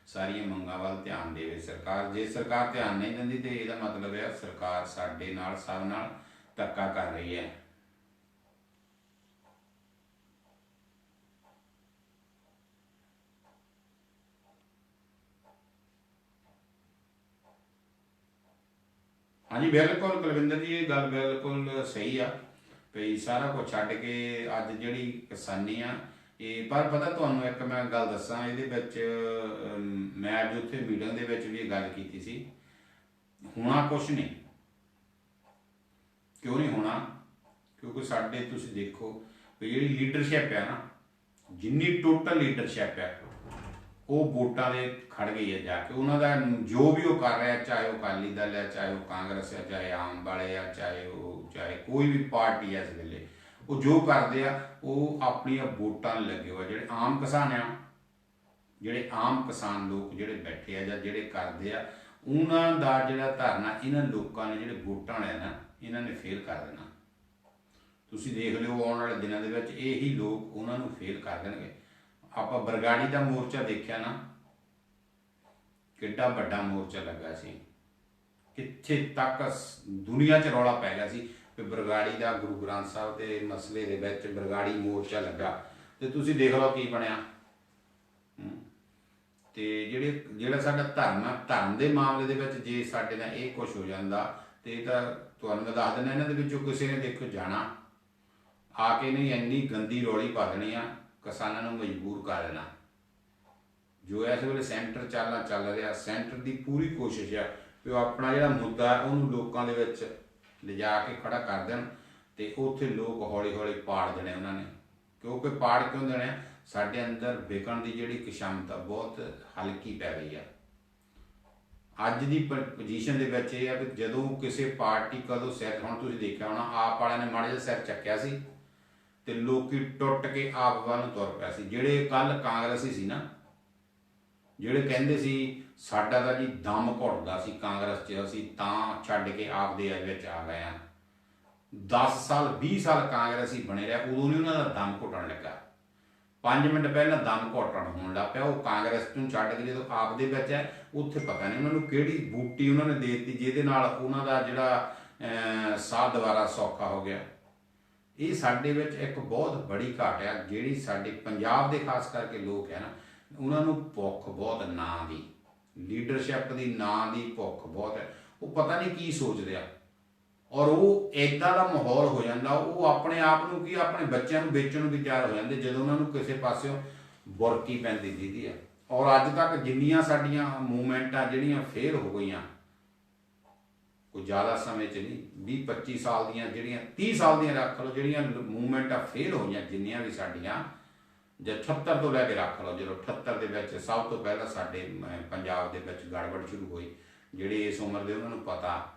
ਸਾਰੀਆਂ ਮੰਗਾਂ ਵੱਲ ਧਿਆਨ ਦੇਵੇ ਸਰਕਾਰ। ਜੇ ਸਰਕਾਰ ਧਿਆਨ ਨਹੀਂ ਦਿੰਦੀ ਤੇ ਇਹਦਾ ਮਤਲਬ ਹੈ ਸਰਕਾਰ ਸਾਡੇ ਨਾਲ, ਸਭ ਨਾਲ ਧੱਕਾ ਕਰ ਰਹੀ ਹੈ। ਹਾਂਜੀ ਬਿਲਕੁਲ ਕੁਲਵਿੰਦਰ ਜੀ, ਇਹ ਗੱਲ ਬਿਲਕੁਲ ਸਹੀ ਆ ਵੀ ਸਾਰਾ ਕੁਝ ਛੱਡ ਕੇ ਅੱਜ ਜਿਹੜੀ ਕਿਸਾਨੀ ਆ ਇਹ। ਪਰ ਪਤਾ ਤੁਹਾਨੂੰ ਇੱਕ ਮੈਂ ਗੱਲ ਦੱਸਾਂ, ਇਹਦੇ ਵਿੱਚ ਮੈਂ ਅੱਜ ਉੱਥੇ ਮੀਟਿੰਗ ਦੇ ਵਿੱਚ ਵੀ ਇਹ ਗੱਲ ਕੀਤੀ ਸੀ, ਹੋਣਾ ਕੁਛ ਨਹੀਂ। ਕਿਉਂ ਨਹੀਂ ਹੋਣਾ? ਕਿਉਂਕਿ ਸਾਡੇ ਤੁਸੀਂ ਦੇਖੋ ਵੀ ਜਿਹੜੀ ਲੀਡਰਸ਼ਿਪ ਹੈ ਨਾ, ਜਿੰਨੀ ਟੋਟਲ ਲੀਡਰਸ਼ਿਪ ਹੈ ਉਹ ਵੋਟਾਂ ਦੇ ਖੜ ਗਈ ਹੈ ਜਾ ਕੇ। ਉਹਨਾਂ ਦਾ ਜੋ ਵੀ ਉਹ ਕਰ ਰਿਹਾ, ਚਾਹੇ ਉਹ ਅਕਾਲੀ ਦਲ ਹੈ, ਚਾਹੇ ਉਹ ਕਾਂਗਰਸ ਹੈ, ਚਾਹੇ ਆਮ ਵਾਲੇ ਆ, ਚਾਹੇ ਕੋਈ ਵੀ ਪਾਰਟੀ ਹੈ, ਇਸ ਵੇਲੇ ਉਹ ਜੋ ਕਰਦੇ ਆ ਉਹ ਆਪਣੀਆਂ ਵੋਟਾਂ ਨੂੰ ਲੱਗੇ ਹੋਏ। ਜਿਹੜੇ ਆਮ ਕਿਸਾਨ ਆ, ਜਿਹੜੇ ਆਮ ਕਿਸਾਨ ਲੋਕ ਜਿਹੜੇ ਬੈਠੇ ਆ ਜਾਂ ਜਿਹੜੇ ਕਰਦੇ ਆ, ਉਹਨਾਂ ਦਾ ਜਿਹੜਾ ਧਰਨਾ ਇਹਨਾਂ ਲੋਕਾਂ ਨੇ ਜਿਹੜੇ ਵੋਟਾਂ ਵਾਲੇ ਨਾ, ਇਹਨਾਂ ਨੇ ਫੇਲ ਕਰ ਦੇਣਾ। ਤੁਸੀਂ ਦੇਖ ਲਿਓ ਆਉਣ ਵਾਲੇ ਦਿਨਾਂ ਦੇ ਵਿੱਚ ਇਹੀ ਲੋਕ ਉਹਨਾਂ ਨੂੰ ਫੇਲ ਕਰ ਦੇਣਗੇ। ਆਪਾਂ ਬਰਗਾੜੀ ਦਾ ਮੋਰਚਾ ਦੇਖਿਆ ਨਾ, ਕਿੱਡਾ ਵੱਡਾ ਮੋਰਚਾ ਲੱਗਾ ਸੀ, ਕਿੱਥੇ ਤੱਕ ਦੁਨੀਆ 'ਚ ਰੌਲਾ ਪੈ ਗਿਆ ਸੀ ਕਿ ਬਰਗਾੜੀ ਦਾ ਗੁਰੂ ਗ੍ਰੰਥ ਸਾਹਿਬ ਦੇ ਮਸਲੇ ਦੇ ਵਿੱਚ ਬਰਗਾੜੀ ਮੋਰਚਾ ਲੱਗਾ, ਤੇ ਤੁਸੀਂ ਦੇਖ ਲਓ ਕੀ ਬਣਿਆ। ਤੇ ਜਿਹੜਾ ਸਾਡਾ ਧਰਮ ਆ, ਧਰਮ ਦੇ ਮਾਮਲੇ ਦੇ ਵਿੱਚ ਜੇ ਸਾਡੇ ਨਾਲ ਇਹ ਕੁਛ ਹੋ ਜਾਂਦਾ ਤੇ ਇਹ ਤਾਂ ਤੁਹਾਨੂੰ ਮੈਂ ਦੱਸ ਦਿੰਦਾ, ਇਹਨਾਂ ਦੇ ਵਿੱਚੋਂ ਕਿਸੇ ਨੇ ਦੇਖੋ ਜਾਣਾ ਆ ਕੇ ਨਹੀਂ ਇੰਨੀ ਗੰਦੀ ਰੌਲੀ ਪਾ ਦੇਣੀ ਆ, ਕਿਸਾਨਾਂ ਨੂੰ ਮਜਬੂਰ ਕਰ ਦੇਣਾ। ਜੋ ਇਸ ਵੇਲੇ ਸੈਂਟਰ ਚੱਲ ਰਿਹਾ, ਸੈਂਟਰ ਦੀ ਪੂਰੀ ਕੋਸ਼ਿਸ਼ ਆ ਵੀ ਉਹ ਆਪਣਾ ਜਿਹੜਾ ਮੁੱਦਾ ਉਹਨੂੰ ਲੋਕਾਂ ਦੇ ਵਿੱਚ ਲਿਜਾ ਕੇ ਖੜਾ ਕਰ ਦੇਣ, ਤੇ ਉੱਥੇ ਲੋਕ ਹੌਲੀ ਹੌਲੀ ਪਾੜ ਦੇਣੇ ਉਹਨਾਂ ਨੇ। ਕਿਉਂਕਿ ਪਾੜ ਕਿਉਂ ਦੇਣੇ? ਸਾਡੇ ਅੰਦਰ ਵਿਕਣ ਦੀ ਜਿਹੜੀ ਕਿਸ਼ਮਤਾ ਬਹੁਤ ਹਲਕੀ ਪੈ ਗਈ ਆ। ਅੱਜ ਦੀ ਪੋਜੀਸ਼ਨ ਦੇ ਵਿੱਚ ਇਹ ਆ ਵੀ ਜਦੋਂ ਕਿਸੇ ਪਾਰਟੀ ਕਦੋਂ ਸਿਰ, ਹੁਣ ਤੁਸੀਂ ਦੇਖਿਆ ਹੋਣਾ ਆਪ ਵਾਲਿਆਂ ਨੇ ਮਾੜਾ ਜਿਹਾ ਸਿਰ ਚੱਕਿਆ ਸੀ ਤੇ ਲੋਕੀ ਟੁੱਟ ਕੇ ਆਪ ਵੱਲ ਨੂੰ ਤੁਰ ਪਿਆ ਸੀ। ਜਿਹੜੇ ਕੱਲ ਕਾਂਗਰਸੀ ਸੀ ਨਾ, ਜਿਹੜੇ ਕਹਿੰਦੇ ਸੀ ਸਾਡਾ ਤਾਂ ਜੀ ਦਮ ਘੁੱਟਦਾ ਸੀ ਕਾਂਗਰਸ 'ਚ, ਅਸੀਂ ਤਾਂ ਛੱਡ ਕੇ ਆਪ ਦੇ ਵਿੱਚ ਆ ਗਏ ਹਾਂ। 10 ਸਾਲ 20 ਸਾਲ ਕਾਂਗਰਸੀ ਬਣੇ ਰਿਹਾ, ਉਦੋਂ ਨਹੀਂ ਉਹਨਾਂ ਦਾ ਦਮ ਘੁੱਟਣ ਲੱਗਾ। 5 ਮਿੰਟ ਪਹਿਲਾਂ ਦਮ ਘੁੱਟਣ ਹੋਣ ਲੱਗ ਪਿਆ। ਉਹ ਕਾਂਗਰਸ ਨੂੰ ਛੱਡ ਕੇ ਜਦੋਂ ਆਪ ਦੇ ਵਿੱਚ ਹੈ, ਉੱਥੇ ਪਤਾ ਨਹੀਂ ਉਹਨਾਂ ਨੂੰ ਕਿਹੜੀ ਬੂਟੀ ਉਹਨਾਂ ਨੇ ਦੇ ਦਿੱਤੀ ਜਿਹਦੇ ਨਾਲ ਉਹਨਾਂ ਦਾ ਜਿਹੜਾ ਸਾਹ ਦੁਬਾਰਾ ਸੌਖਾ ਹੋ ਗਿਆ। ਇਹ ਸਾਡੇ ਵਿੱਚ ਇੱਕ ਬਹੁਤ ਬੜੀ ਘਾਟ ਹੈ, ਜਿਹੜੀ ਸਾਡੇ ਪੰਜਾਬ ਦੇ ਖਾਸ ਕਰਕੇ ਲੋਕ ਹੈ ਨਾ, ਉਹਨਾਂ ਨੂੰ ਭੁੱਖ ਬਹੁਤ ਨਾਂ ਦੀ, ਲੀਡਰਸ਼ਿਪ ਦੀ ਨਾਂ ਦੀ ਭੁੱਖ ਬਹੁਤ ਹੈ। ਉਹ ਪਤਾ ਨਹੀਂ ਕੀ ਸੋਚਦੇ ਆ, ਔਰ ਉਹ ਇੱਦਾਂ ਦਾ ਮਾਹੌਲ ਹੋ ਜਾਂਦਾ, ਉਹ ਆਪਣੇ ਆਪ ਨੂੰ ਕੀ ਆਪਣੇ ਬੱਚਿਆਂ ਨੂੰ ਵੇਚਣ ਨੂੰ ਵੀ ਤਿਆਰ ਹੋ ਜਾਂਦੇ ਜਦੋਂ ਉਹਨਾਂ ਨੂੰ ਕਿਸੇ ਪਾਸਿਓਂ ਬੁਰਕੀ ਪੈਂਦੀ ਦੀਦੀ ਆ। ਔਰ ਅੱਜ ਤੱਕ ਜਿੰਨੀਆਂ ਸਾਡੀਆਂ ਮੂਵਮੈਂਟਾਂ ਜਿਹੜੀਆਂ ਫੇਲ ਹੋ ਗਈਆਂ, ਕੋਈ ਜ਼ਿਆਦਾ ਸਮੇਂ 'ਚ ਨਹੀਂ, 20-25 ਸਾਲ ਦੀਆਂ ਜਿਹੜੀਆਂ 30 ਸਾਲ ਦੀਆਂ ਰੱਖ ਲਓ, ਜਿਹੜੀਆਂ ਮੂਵਮੈਂਟਾਂ ਫੇਲ ਹੋਈਆਂ ਜਿੰਨੀਆਂ ਵੀ ਸਾਡੀਆਂ, ਜਾਂ 78 ਤੋਂ ਲੈ ਕੇ ਰੱਖ ਲਓ, ਜਦੋਂ 78 ਦੇ ਵਿੱਚ ਸਭ ਤੋਂ ਪਹਿਲਾਂ ਸਾਡੇ ਪੰਜਾਬ ਦੇ ਵਿੱਚ ਗੜਬੜ ਸ਼ੁਰੂ ਹੋਈ, ਜਿਹੜੇ ਇਸ ਉਮਰ ਦੇ ਉਹਨਾਂ ਨੂੰ ਪਤਾ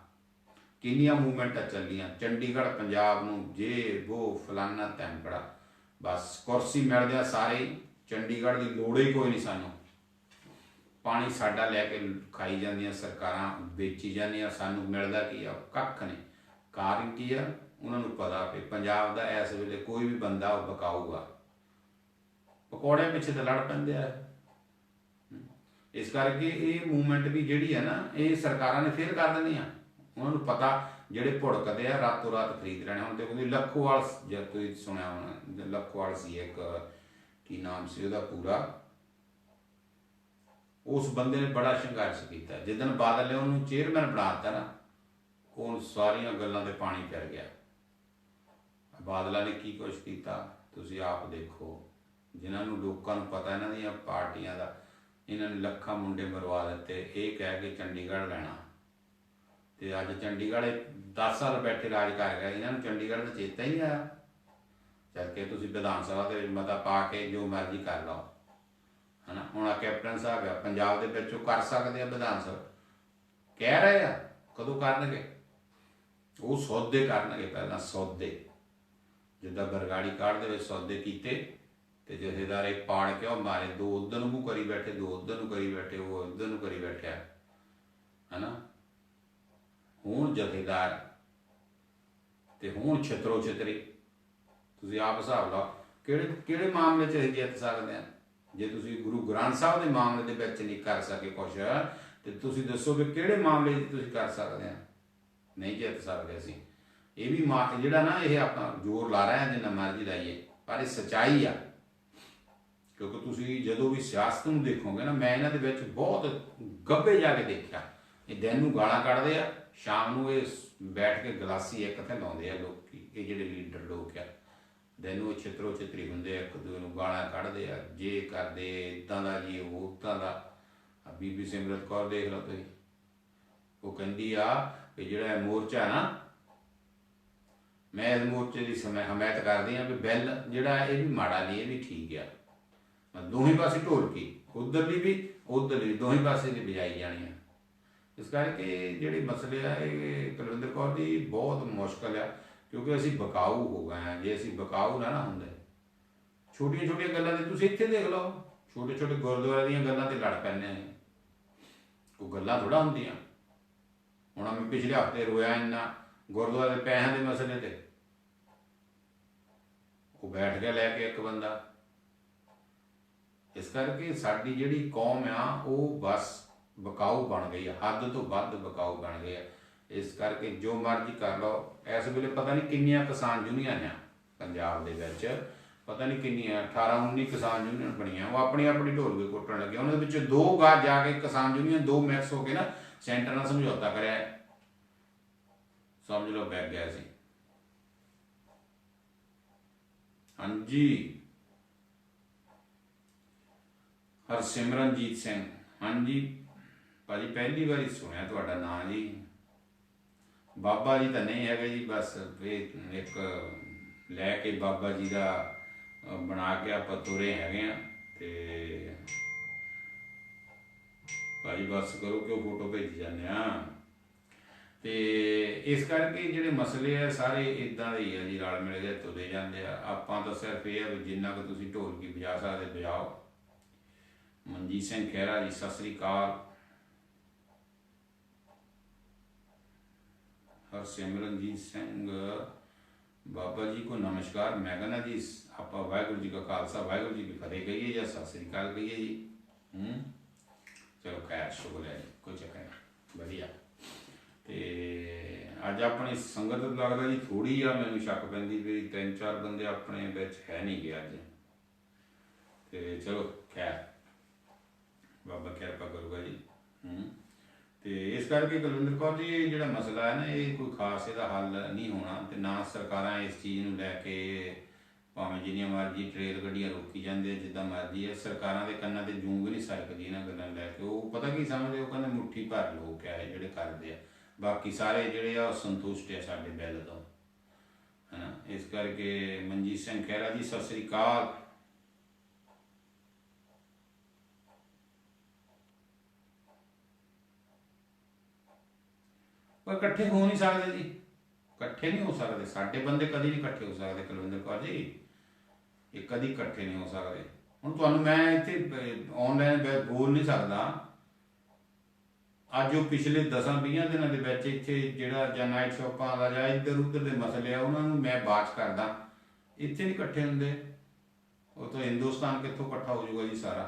ਕਿੰਨੀਆਂ ਮੂਵਮੈਂਟਾਂ ਚੱਲੀਆਂ। ਚੰਡੀਗੜ੍ਹ ਪੰਜਾਬ ਨੂੰ ਜੇ ਉਹ ਫਲਾਨਾ ਧਮਕੜਾ, ਬਸ ਕੁਰਸੀ ਮਿਲਦਿਆਂ ਸਾਰੇ ਚੰਡੀਗੜ੍ਹ ਦੀ ਲੋੜ ਹੀ ਕੋਈ ਨਹੀਂ ਸਾਨੂੰ। ਪਾਣੀ ਸਾਡਾ ਲੈ ਕੇ ਖਾਈ ਜਾਂਦੀਆਂ ਸਰਕਾਰਾਂ, ਵੇਚੀ ਜਾਂਦੀਆਂ, ਸਾਨੂੰ ਮਿਲਦਾ ਕੀ ਆ? ਕੱਖ ਨਹੀਂ। ਕਾਰਨ ਕੀ ਆ? ਉਹਨਾਂ ਨੂੰ ਪਤਾ ਵੀ ਪੰਜਾਬ ਦਾ ਇਸ ਵੇਲੇ ਕੋਈ ਵੀ ਬੰਦਾ ਉਹ ਬਕਾਊਗਾ, ਪਕੌੜਿਆਂ ਪਿੱਛੇ ਤਾਂ ਲੜ ਪੈਂਦੇ ਆ। ਇਸ ਕਰਕੇ ਇਹ ਮੂਵਮੈਂਟ ਵੀ ਜਿਹੜੀ ਹੈ ਨਾ, ਇਹ ਸਰਕਾਰਾਂ ਨੇ ਫੇਲ ਕਰ ਦੇਣੀ ਆ। ਉਹਨਾਂ ਨੂੰ ਪਤਾ ਜਿਹੜੇ ਭੁੜਕਦੇ ਆ ਰਾਤੋਂ ਰਾਤ ਖਰੀਦ ਲੈਣੇ। ਹੁਣ ਦੇਖੋ ਲੱਖੋਵਾਲ, ਜਦ ਤੁਸੀਂ ਸੁਣਿਆ ਹੋਣਾ, ਲੱਖੋਵਾਲ ਸੀ ਇੱਕ, ਕੀ ਨਾਮ ਸੀ ਉਹਦਾ ਪੂਰਾ, ਉਸ ਬੰਦੇ ਨੇ ਬੜਾ ਸੰਘਰਸ਼ ਕੀਤਾ। ਜਿੱਦਣ ਬਾਦਲ ਨੇ ਉਹਨੂੰ ਚੇਅਰਮੈਨ ਬਣਾ ਦਿੱਤਾ ਨਾ, ਉਹ ਸਾਰੀਆਂ ਗੱਲਾਂ ਤੇ ਪਾਣੀ ਫਿਰ ਗਿਆ। ਬਾਦਲਾਂ ਨੇ ਕੀ ਕੁਛ ਕੀਤਾ ਤੁਸੀਂ ਆਪ ਦੇਖੋ। ਜਿਨ੍ਹਾਂ ਨੂੰ ਲੋਕਾਂ ਨੂੰ ਪਤਾ ਇਹਨਾਂ ਦੀਆਂ ਪਾਰਟੀਆਂ ਦਾ, ਇਹਨਾਂ ਨੇ ਲੱਖਾਂ ਮੁੰਡੇ ਮਰਵਾ ਦਿੱਤੇ ਇਹ ਕਹਿ ਕੇ ਚੰਡੀਗੜ੍ਹ ਲੈਣਾ। ਤੇ ਅੱਜ ਚੰਡੀਗੜ੍ਹ 10 ਸਾਲ ਬੈਠੇ ਰਾਜ ਕਰ ਗਏ, ਇਹਨਾਂ ਨੂੰ ਚੰਡੀਗੜ੍ਹ ਦਾ ਚੇਤਾ ਹੀ ਨਹੀਂ ਆਇਆ। ਜਦ ਕਿ ਤੁਸੀਂ ਵਿਧਾਨ ਸਭਾ ਦੇ ਵਿੱਚ ਮਤਾ ਪਾ ਕੇ ਜੋ ਮਰਜ਼ੀ ਕਰ ਲਓ, ਹੈ ਨਾ। ਹੁਣ ਆ ਕੈਪਟਨ ਸਾਹਿਬ ਆ ਪੰਜਾਬ ਦੇ ਵਿੱਚ, ਉਹ ਕਰ ਸਕਦੇ ਆ ਵਿਧਾਨ ਸਭਾ, ਕਹਿ ਰਹੇ ਆ, ਕਦੋਂ ਕਰਨਗੇ? ਉਹ ਸੌਦੇ ਕਰਨਗੇ ਪਹਿਲਾਂ, ਸੌਦੇ। ਜਿੱਦਾਂ ਬਰਗਾੜੀ ਕਾਰਡ ਦੇ ਵਿੱਚ ਸੌਦੇ ਕੀਤੇ ਤੇ ਜਥੇਦਾਰ ਇੱਕ ਪਾੜ ਕੇ ਉਹ ਮਾਰੇ, 2 ਉੱਧਰ ਨੂੰ ਮੂੰਹ ਕਰੀ ਬੈਠੇ, 2 ਉੱਧਰ ਨੂੰ ਕਰੀ ਬੈਠੇ, ਉਹ ਇੱਧਰ ਨੂੰ ਕਰੀ ਬੈਠਿਆ, ਹੈ ਨਾ। ਹੁਣ ਜਥੇਦਾਰ ਤੇ ਹੁਣ ਛਿੱਤਰੋ ਛਿੱਤਰੀ, ਤੁਸੀਂ ਆਪ ਹਿਸਾਬ ਲਾਓ ਕਿਹੜੇ ਮਾਮਲੇ 'ਚ ਅਸੀਂ ਜਿੱਤ ਸਕਦੇ ਹਾਂ। ਜੇ ਤੁਸੀਂ ਗੁਰੂ ਗ੍ਰੰਥ ਸਾਹਿਬ ਦੇ ਮਾਮਲੇ ਦੇ ਵਿੱਚ ਨਹੀਂ ਕਰ ਸਕੇ ਕੁਛ, ਤੇ ਤੁਸੀਂ ਦੱਸੋ ਵੀ ਕਿਹੜੇ ਮਾਮਲੇ 'ਚ ਤੁਸੀਂ ਕਰ ਸਕਦੇ ਆ? ਨਹੀਂ ਜਿੱਤ ਸਕਦੇ ਅਸੀਂ। ਇਹ ਵੀ ਜਿਹੜਾ ਨਾ, ਇਹ ਆਪਾਂ ਜ਼ੋਰ ਲਾ ਰਹੇ ਹਾਂ ਜਿੰਨਾ ਮਰਜ਼ੀ ਲਾਈਏ, ਪਰ ਇਹ ਸੱਚਾਈ ਆ। ਕਿਉਂਕਿ ਤੁਸੀਂ ਜਦੋਂ ਵੀ ਸਿਆਸਤ ਨੂੰ ਦੇਖੋਗੇ ਨਾ, ਮੈਂ ਇਹਨਾਂ ਦੇ ਵਿੱਚ ਬਹੁਤ ਗੱਭੇ ਜਾ ਕੇ ਦੇਖਿਆ। ਇਹ ਦਿਨ ਨੂੰ ਗਾਲਾਂ ਕੱਢਦੇ ਆ, ਸ਼ਾਮ ਨੂੰ ਇਹ ਬੈਠ ਕੇ ਗਲਾਸੀ ਇੱਕ ਤੇ ਲਾਉਂਦੇ ਆ ਲੋਕ। ਇਹ ਜਿਹੜੇ ਲੀਡਰ ਲੋਕ ਆ, ਦਿਨ ਨੂੰ ਛਿੱਤਰੋ ਛਿੱਤਰੀ ਹੁੰਦੇ ਆ, ਇੱਕ ਦੂਜੇ ਨੂੰ ਗਾਲਾਂ ਕੱਢਦੇ ਆ, ਜੇ ਕਰਦੇ ਇੱਦਾਂ ਦਾ ਜੀ, ਉਹ ਉੱਦਾਂ ਦਾ। ਬੀਬੀ ਸਿਮਰਤ ਕੌਰ ਦੇਖ ਲਓ ਤੁਸੀਂ, ਉਹ ਕਹਿੰਦੀ ਆ ਵੀ ਜਿਹੜਾ ਮੋਰਚਾ ਨਾ, ਮੈਂ ਇਸ ਮੋਰਚੇ ਦੀ ਹਮਾਇਤ ਕਰਦੀ ਹਾਂ ਵੀ ਬਿੱਲ ਜਿਹੜਾ ਇਹ ਵੀ ਮਾੜਾ ਨਹੀਂ, ਇਹ ਵੀ ਠੀਕ ਆ। ਦੋਹੀਂ ਪਾਸੇ ਢੋਲਕੀ, ਉੱਧਰਲੀ ਵੀ ਉੱਧਰਲੀ, ਦੋਹੀਂ ਪਾਸੇ ਦੀ ਬਜਾਈ ਜਾਣੀ ਆ। ਇਸ ਕਰਕੇ ਜਿਹੜੇ ਮਸਲੇ ਆ, ਇਹ ਕੁਲਵਿੰਦਰ ਕੌਰ ਦੀ ਬਹੁਤ ਮੁਸ਼ਕਿਲ ਆ, ਕਿਉਂਕਿ ਅਸੀਂ ਬਕਾਊ ਹੋ ਗਏ ਹਾਂ। ਜੇ ਅਸੀਂ ਬਕਾਊ ਨਾ ਹੁੰਦੇ, ਛੋਟੀਆਂ ਛੋਟੀਆਂ ਗੱਲਾਂ ਤੇ ਤੁਸੀਂ ਇੱਥੇ ਦੇਖ ਲਓ, ਛੋਟੇ ਛੋਟੇ ਗੁਰਦੁਆਰੇ ਦੀਆਂ ਗੱਲਾਂ ਤੇ ਲੜ ਪੈਂਦੇ ਆ। ਕੋਈ ਗੱਲਾਂ ਥੋੜ੍ਹਾ ਹੁੰਦੀਆਂ। ਹੁਣ ਮੈਂ ਪਿਛਲੇ ਹਫ਼ਤੇ ਰੋਇਆ ਇੰਨਾ ਗੁਰਦੁਆਰੇ ਦੇ ਪੈਸਿਆਂ ਦੇ ਮਸਲੇ ਤੇ, ਉਹ ਬੈਠ ਗਿਆ ਲੈ ਕੇ ਇੱਕ ਬੰਦਾ। ਇਸ ਕਰਕੇ ਸਾਡੀ ਜਿਹੜੀ ਕੌਮ ਆ, ਉਹ ਬਸ ਬਕਾਊ ਬਣ ਗਈ ਆ, ਹੱਦ ਤੋਂ ਵੱਧ ਬਕਾਊ ਬਣ ਗਈ ਆ। ਇਸ ਕਰਕੇ ਜੋ ਮਰਜ਼ੀ ਕਰ ਲਓ। ਇਸ ਵੇਲੇ ਪਤਾ ਨਹੀਂ ਕਿੰਨੀਆਂ ਕਿਸਾਨ ਯੂਨੀਅਨ ਆ ਪੰਜਾਬ ਦੇ ਵਿੱਚ, ਪਤਾ ਨਹੀਂ ਕਿੰਨੀਆਂ, 18-19 ਕਿਸਾਨ ਯੂਨੀਅਨ ਬਣੀਆਂ। ਉਹ ਆਪਣੀ ਆਪਣੀ ਢੋਲਕੀ ਕੁੱਟਣ ਲੱਗੇ। ਉਹਨਾਂ ਦੇ ਵਿੱਚ 2 ਗਾਜ ਜਾ ਕੇ ਕਿਸਾਨ ਯੂਨੀਅਨ 2 ਮਿਕਸ ਹੋ ਕੇ ਨਾ ਸੈਂਟਰ ਨਾਲ ਸਮਝੌਤਾ ਕਰਿਆ, ਸਮਝ ਲਓ ਬੈਠ ਗਿਆ ਸੀ। ਹਾਂਜੀ, ਹਰਸਿਮਰਨਜੀਤ ਸਿੰਘ, ਹਾਂਜੀ ਭਾਜੀ, ਪਹਿਲੀ ਵਾਰੀ ਸੁਣਿਆ ਤੁਹਾਡਾ ਨਾਂ ਜੀ। ਬਾਬਾ ਜੀ ਤਾਂ ਨਹੀਂ ਹੈਗਾ ਜੀ, ਬਸ ਇਹ ਇੱਕ ਲੈ ਕੇ ਬਾਬਾ ਜੀ ਦਾ ਬਣਾ ਕੇ ਆਪਾਂ ਤੁਰੇ ਹੈਗੇ ਆ। ਤੇ ਭਾਜੀ ਬਸ ਕਰੋ ਕਿ ਉਹ ਫੋਟੋ ਭੇਜੀ ਜਾਂਦੇ ਆ। ਤੇ ਇਸ ਕਰਕੇ ਜਿਹੜੇ ਮਸਲੇ ਆ ਸਾਰੇ ਇੱਦਾਂ ਦੇ ਹੀ ਆ ਜੀ, ਰਲ ਮਿਲ ਕੇ ਤੁਰੇ ਜਾਂਦੇ ਆ। ਆਪਾਂ ਤਾਂ ਸਿਰਫ ਇਹ ਆ ਵੀ ਜਿੰਨਾ ਕੁ ਤੁਸੀਂ ਢੋਲਕੀ ਵਜਾ ਸਕਦੇ ਵਜਾਓ। ਮਨਜੀਤ ਸਿੰਘ ਖਹਿਰਾ ਜੀ, ਸਤਿ ਸ੍ਰੀ ਅਕਾਲ। ਹਰਸਿਮਰਨਜੀਤ ਸਿੰਘ, ਬਾਬਾ ਜੀ ਕੋ ਨਮਸਕਾਰ। ਮੈਂ ਕਹਿੰਦਾ ਜੀ ਆਪਾਂ ਵਾਹਿਗੁਰੂ ਜੀ ਕਾ ਖਾਲਸਾ ਵਾਹਿਗੁਰੂ ਜੀ ਕੀ ਫਤਿਹ ਕਹੀਏ ਜਾਂ ਸਤਿ ਸ੍ਰੀ ਅਕਾਲ ਕਹੀਏ ਜੀ। ਚਲੋ ਖੈਰ, ਸ਼ੁਕਰ ਹੈ ਜੀ, ਕੋਈ ਚੱਕਰ ਨਹੀਂ, ਵਧੀਆ। ਤੇ ਅੱਜ ਆਪਣੀ ਸੰਗਤ ਲੱਗਦਾ ਜੀ ਥੋੜ੍ਹੀ ਆ, ਮੈਨੂੰ ਸ਼ੱਕ ਪੈਂਦੀ ਵੀ 3-4 ਬੰਦੇ ਆਪਣੇ ਵਿੱਚ ਹੈ ਨਹੀਂ ਗੇ ਅੱਜ। ਤੇ ਚਲੋ ਖੈਰ, ਬਾਬਾ ਕਿਰਪਾ ਕਰੂਗਾ ਜੀ। ਤੇ ਇਸ ਕਰਕੇ ਕੁਲਵਿੰਦਰ ਕੌਰ ਜੀ, ਜਿਹੜਾ ਮਸਲਾ ਹੈ ਨਾ, ਇਹ ਕੋਈ ਖਾਸ ਇਹਦਾ ਹੱਲ ਨਹੀਂ ਹੋਣਾ। ਤੇ ਨਾ ਸਰਕਾਰਾਂ ਇਸ ਚੀਜ਼ ਨੂੰ ਲੈ ਕੇ, ਭਾਵੇਂ ਜਿੰਨੀਆਂ ਮਰਜ਼ੀ ਟਰੇਲ ਗੱਡੀਆਂ ਰੋਕੀ ਜਾਂਦੇ, ਜਿੱਦਾਂ ਮਰਜ਼ੀ ਹੈ, ਸਰਕਾਰਾਂ ਦੇ ਕੰਨਾਂ ਤੇ ਜੂੰਗ ਨਹੀਂ ਸਰਕਦੀ ਇਹਨਾਂ ਗੱਲਾਂ ਲੈ ਕੇ। ਉਹ ਪਤਾ ਕੀ ਸਮਝਦੇ, ਉਹ ਕਹਿੰਦੇ ਮੁੱਠੀ ਭਰ ਲੋਕ ਆ ਜਿਹੜੇ ਕਰਦੇ ਆ। बाकी सारे ਜਿਹੜੇ ਆ ਸੰਤੁਸ਼ਟ ਆ ਸਾਡੇ ਬਿੱਲ ਤੋਂ, ਹੈ ਨਾ। ਇਸ ਕਰਕੇ ਮਨਜੀਤ ਸਿੰਘ ਖਹਿਰਾ ਜੀ ਸਤਿ ਸ੍ਰੀ ਅਕਾਲ। ਪਰ ਇਕੱਠੇ ਹੋ ਨਹੀਂ ਸਕਦੇ ਜੀ, ਇਕੱਠੇ ਨਹੀਂ ਹੋ ਸਕਦੇ। ਸਾਡੇ ਬੰਦੇ ਕਦੀ ਨਹੀਂ ਇਕੱਠੇ ਹੋ ਸਕਦੇ ਕੁਲਵਿੰਦਰ ਕੌਰ ਜੀ, ਇਹ ਕਦੀ ਇਕੱਠੇ ਨਹੀਂ ਹੋ ਸਕਦੇ। ਹੁਣ ਤੁਹਾਨੂੰ ਮੈਂ ਇੱਥੇ ਆਨਲਾਈਨ ਬੋਲ ਨਹੀਂ ਸਕਦਾ। ਅੱਜ ਉਹ ਪਿਛਲੇ 10-20 ਦਿਨਾਂ ਦੇ ਵਿੱਚ ਇੱਥੇ ਜਿਹੜਾ ਜਾਂ ਨਾਈਟ ਸ਼ਾਪਾਂ ਦਾ ਜਾਂ ਇੱਧਰ ਉੱਧਰ ਦੇ ਮਸਲੇ ਆ ਉਹਨਾਂ ਨੂੰ ਮੈਂ ਬਾਤ ਕਰਦਾ। ਇੱਥੇ ਨਹੀਂ ਇਕੱਠੇ ਹੁੰਦੇ। ਉਹ ਤਾਂ ਹਿੰਦੁਸਤਾਨ ਕਿੱਥੋਂ ਇਕੱਠਾ ਹੋ ਜਾਊਗਾ ਜੀ? ਸਾਰਾ